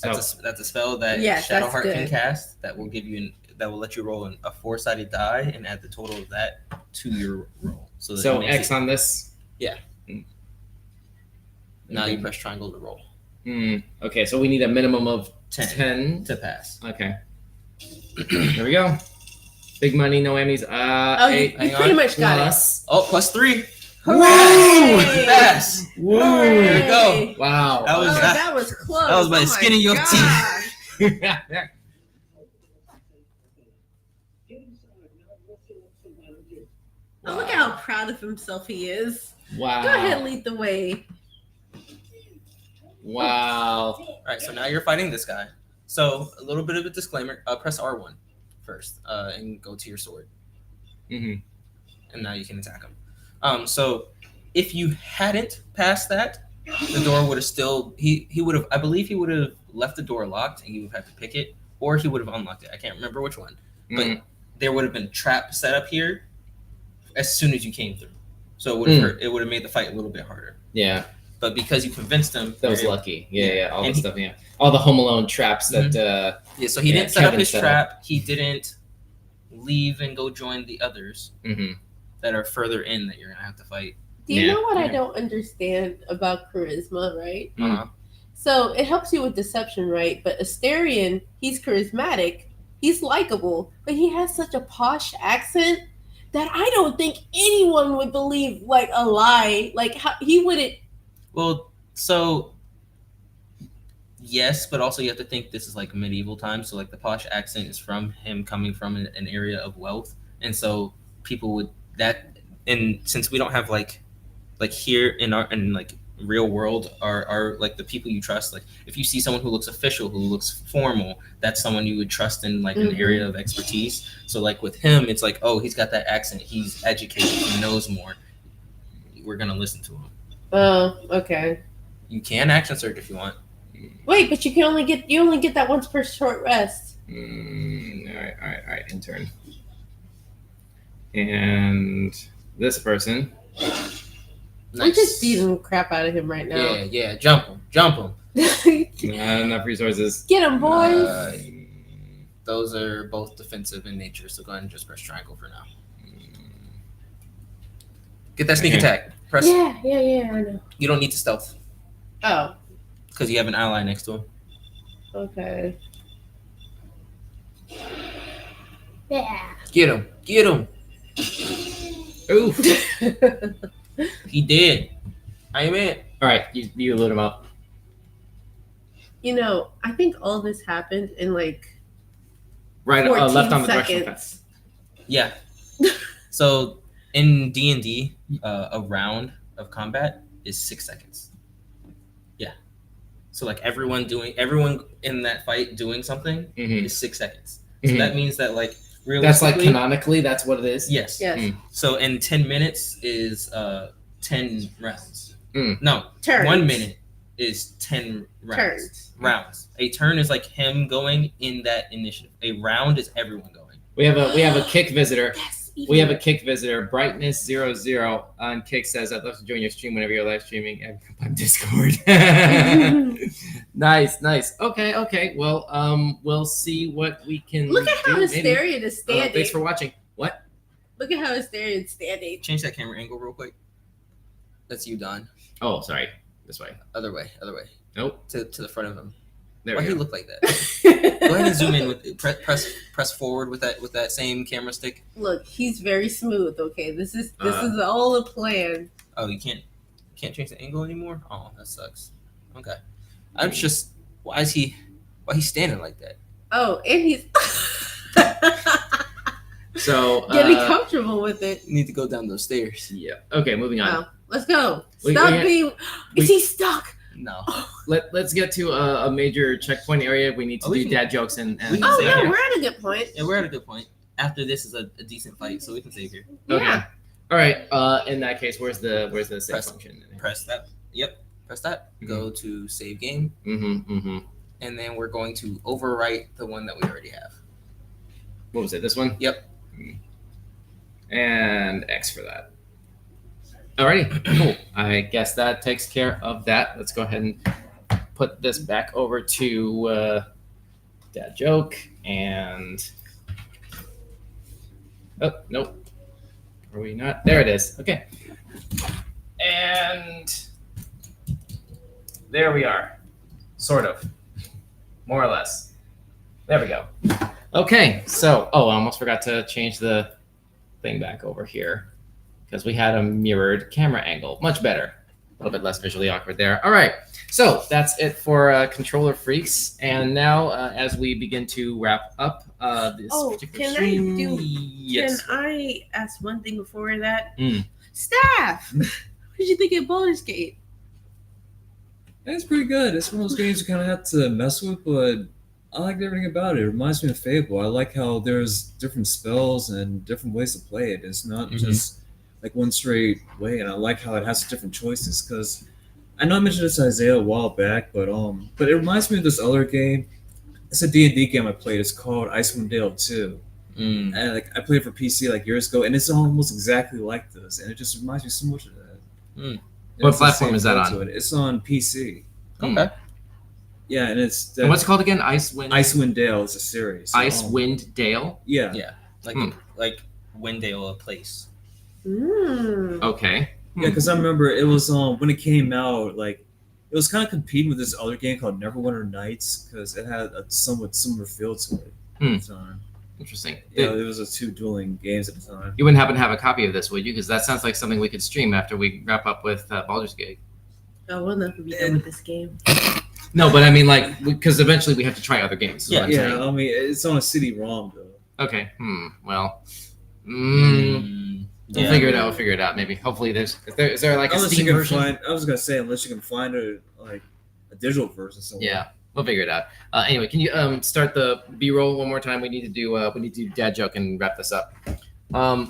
That's a spell that Yes, that's Shadowheart can good. cast that will give you that will let you roll a 4-sided die and add the total of that to your roll. So, that it So makes X it- on this. now you press triangle to roll. Okay, so we need a minimum of 10. To pass. Okay. There we go. Big money, no Emmys. Oh, you 8 hang pretty on. much got plus. Oh, +3. Hooray! Pass. Woo! Hooray! There we go. Wow. That was Oh, that. that was close. that was by the Oh skin my of your gosh. Oh, look at how proud of himself he is. Wow. Go ahead, lead the way. Wow. All right, so now you're fighting this guy. So a little bit of a disclaimer: press R1 first, and go to your sword, hmm and now you can attack him. So if you hadn't passed that, the door would have still he would have I believe he would have left the door locked, and you would have had to pick it, or he would have unlocked it. I can't remember which one, but there would have been a trap set up here as soon as you came through. So it would have hurt. It would have made the fight a little bit harder. Yeah, But because you convinced him, that was you're- lucky. Yeah. All the And stuff. Yeah. All the Home Alone traps that. Yeah, so he Yeah, didn't set up Kevin his set trap. He didn't leave and go join the others Mhm. that are further in that you're gonna have to fight. Do you Yeah. know what I Yeah. don't understand about charisma, right? Mm. Uh-huh. So it helps you with deception, right? But Asterion, he's charismatic, he's likable, but he has such a posh accent that I don't think anyone would believe like a lie. Like how, he wouldn't. Well, so yes, but also you have to think this is like medieval times. So like the posh accent is from him coming from an area of wealth, and so people would that. And since we don't have like here in our like real world are like the people you trust. Like if you see someone who looks official, who looks formal, that's someone you would trust in like an area of expertise. So like with him, it's like, oh, he's got that accent, he's educated, he knows more, we're gonna listen to him. Oh, okay. You can action search if you want. Wait, but you only get that once per short rest. All right. Intern. And this person. I'm just beating the crap out of him right now. Yeah, jump him. Not enough resources. Get him, boys. Those are both defensive in nature, so go ahead and just press triangle for now. Get that sneak Okay. attack. Press. Yeah, I know. You don't need to stealth Oh, because you have an ally next to him. okay. Yeah. Get him. Oof. He did. Amen. All right, you load him up. You know, I think all this happened in like Right, 14 left on the directional seconds. fence. Yeah. So in D&D, a round of combat is 6 seconds. Yeah. So like everyone in that fight doing something Mhm. is 6 seconds. So Mhm. that means that like That's realistically, like canonically. That's what it is. yes. Yes. Mm. So in 10 minutes is 10 rounds. Mm. No, Turns. 1 minute is 10 rounds. Turns. Rounds. A turn is like him going in that initiative. A round is everyone going. We have a kick visitor. Yes. We have a kick visitor. Brightness 00 on Kick says, "I'd love to join your stream whenever you're live streaming on Discord." Nice. Okay. Well, we'll see what we can. Look at how do, maybe. Asterion is standing. Thanks for watching. What? Look at how Asterion is standing. Change that camera angle real quick. That's you, Don. Oh, sorry. This way. Other way. Nope. To the front of him. There Why we he go. look like that? Go ahead and zoom in with press forward with that same camera stick. Look, he's very smooth. Okay, this is Uh. all a plan. Oh, you can't change the angle anymore. Oh, that sucks. Okay, I'm just why he's standing like that? Oh, and he's So getting comfortable with it. You need to go down those stairs. yeah. Okay, moving on. Oh, let's go. We- Stop we- being. we- Is he stuck? No. Let's get to a major checkpoint area. We need to Oh, we do can- dad jokes and we can Oh save yeah, here. we're at a good point. Yeah, we're at a good point. After this is a decent fight, so we can save here. Okay. Yeah. All right. In that case, where's the save Press- function? Press that. Yep. Press that. Mhm. Go to save game, Mm-hmm. and then we're going to overwrite the one that we already have. What was it? This one? Yep. And X for that. Alrighty, cool. I guess that takes care of that. Let's go ahead and put this back over to dad joke and oh nope. Are we not? There it is. Okay. And there we are. Sort of. More or less. There we go. Okay, so I almost forgot to change the thing back over here because we had a mirrored camera angle. Much better. A little bit less visually awkward there. All right, so that's it for Controller Freaks. And now, as we begin to wrap up this Oh, particular can I stream, do- yes. Can I ask one thing before that? Mm. Staff, what did you think of Baldur's Gate? It's pretty good. It's one of those games you kind of have to mess with, but I liked everything about it. It reminds me of Fable. I like how there's different spells and different ways to play it. It's not just like one straight way, and I like how it has different choices. Because I know I mentioned this to Isaiah a while back, but it reminds me of this other game. It's a D&D game I played. It's called Icewind Dale 2. Mm. And like I played it for PC like years ago, and it's almost exactly like this, and it just reminds me so much of that. Mm. And What it's the platform same is that feel on? to it. It's on PC. Okay. Yeah, and it's And what's it called again? Icewind. Icewind Dale is a series. So, Icewind Dale. yeah. Yeah. Like Hmm. like Wendale, a place. Mm. Okay. Yeah, because I remember it was when it came out, like it was kind of competing with this other game called Neverwinter Nights because it had a somewhat similar feel to it at the time. Interesting. Yeah, there was a two dueling games at the time. You wouldn't happen to have a copy of this, would you? Because that sounds like something we could stream after we wrap up with Baldur's Gate. Oh, we'll never be done with this game. No, but I mean, like, because eventually we have to try other games. Is what I'm saying. Yeah, I mean it's on a CD-ROM though. Okay. Well. Yeah. We'll figure it out. We'll figure it out. Maybe. Hopefully, is there like a Unless Steam you can version? find, I was gonna say unless you can find a digital version somewhere. Yeah, we'll figure it out. Anyway, can you start the B-roll one more time? We need to do dad joke and wrap this up.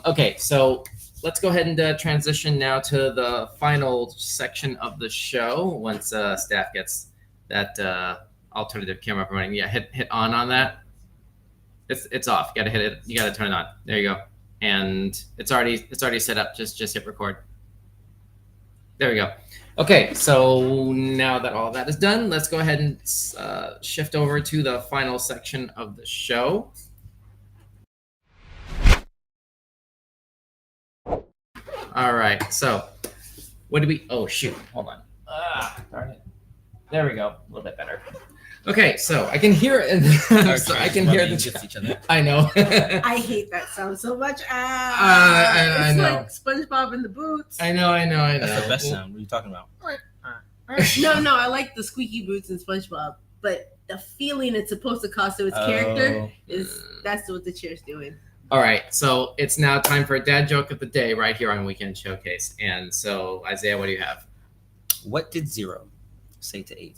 Okay, so let's go ahead and transition now to the final section of the show. Once staff gets that alternative camera up and running, yeah, hit on that. It's off. You gotta hit it. You gotta turn it on. There you go. And it's already set up. Just hit record. There we go. Okay, so now that all that is done, let's go ahead and shift over to the final section of the show. All right, so what do we? Oh shoot! Hold on. Darn it. There we go. A little bit better. Okay, so I can hear it. So I can hear against each other. I know. I hate that sound so much. I It's know. like SpongeBob in the boots. I know. That's the best sound. What are you talking about? No, I like the squeaky boots in SpongeBob, but the feeling it's supposed to cause to its character that's what the chair's doing. All right, so it's now time for a dad joke of the day right here on Weekend Showcase. And so, Isaiah, what do you have? What did 0 say to 8?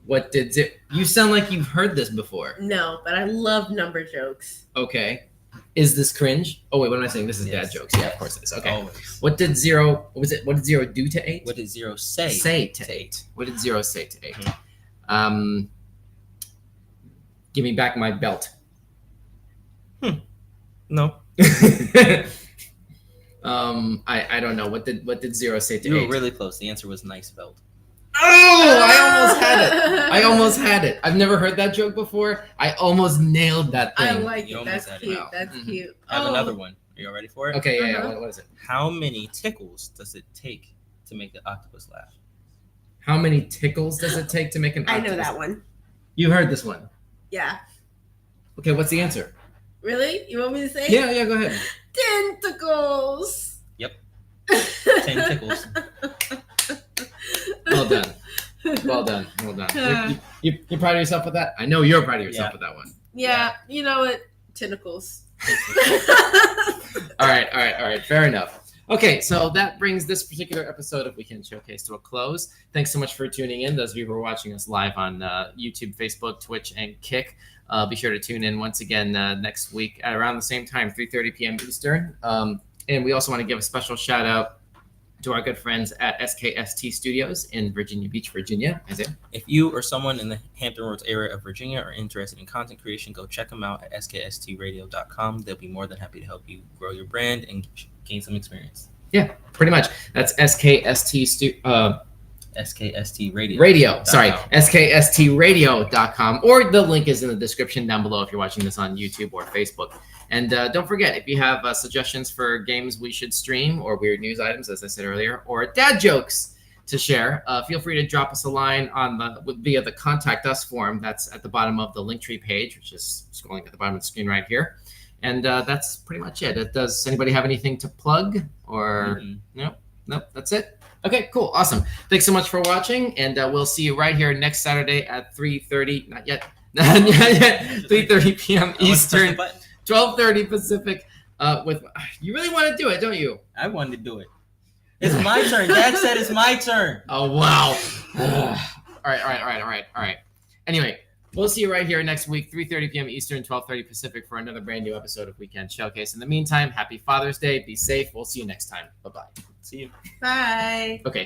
What did it? You sound like you've heard this before. No, but I love number jokes. Okay. Is this cringe? Oh wait, what am I saying? This is Yes. dad jokes. Yeah, of course it is. Okay. Always. What did 0? Was it? What did 0 do to 8? What did 0 say? Say to 8. What did 0 say to 8? Mhm. Give me back my belt. No. I don't know. What did 0 say to You 8? were really close. The answer was nice belt. Oh, I almost had it. I've never heard that joke before. I almost nailed that I thing. like You it. That's almost had it cute. out. That's Mhm. cute. I have Oh. another one. Are you all ready for it? Okay, yeah. Uh-huh. What is it? How many tickles does it take to make the octopus laugh? How many tickles does it take to make an I octopus? know that one. You heard this one. Yeah. Okay, what's the answer? Really? You want me to say? Yeah, go ahead. Tentacles. 10 tickles. Well done. Well done. You're proud of yourself with that? I know you're proud of yourself with that one. Yeah, you know what? Tentacles. All right. Fair enough. Okay, so that brings this particular episode of Weekend Showcase to a close. Thanks so much for tuning in. Those of you who are watching us live on YouTube, Facebook, Twitch, and Kick, be sure to tune in once again next week at around the same time, 3:30 p.m. Eastern. And we also want to give a special shout out to our good friends at SKST Studios in Virginia Beach, Virginia. Isaiah? If you or someone in the Hampton Roads area of Virginia are interested in content creation, go check them out at skstradio.com. They'll be more than happy to help you grow your brand and gain some experience. Yeah, pretty much. That's SKST Radio. Sorry, SKSTradio.com. Or the link is in the description down below if you're watching this on YouTube or Facebook. And don't forget, if you have suggestions for games we should stream or weird news items, as I said earlier, or dad jokes to share, feel free to drop us a line via the Contact Us form that's at the bottom of the Linktree page, which is scrolling at the bottom of the screen right here. And that's pretty much it. Does anybody have anything to plug? Or Nope, that's it. Okay, cool, awesome. Thanks so much for watching, and we'll see you right here next Saturday at 3:30. Not yet. 3:30 p.m. Eastern. 12:30 Pacific. You really want to do it, don't you? I wanted to do it. It's my turn. Dad said it's my turn. Oh wow! All right. Anyway, we'll see you right here next week, 3:30 p.m. Eastern, 12:30 Pacific, for another brand new episode of Weekend Showcase. In the meantime, happy Father's Day. Be safe. We'll see you next time. Bye bye. See you. Bye. Okay.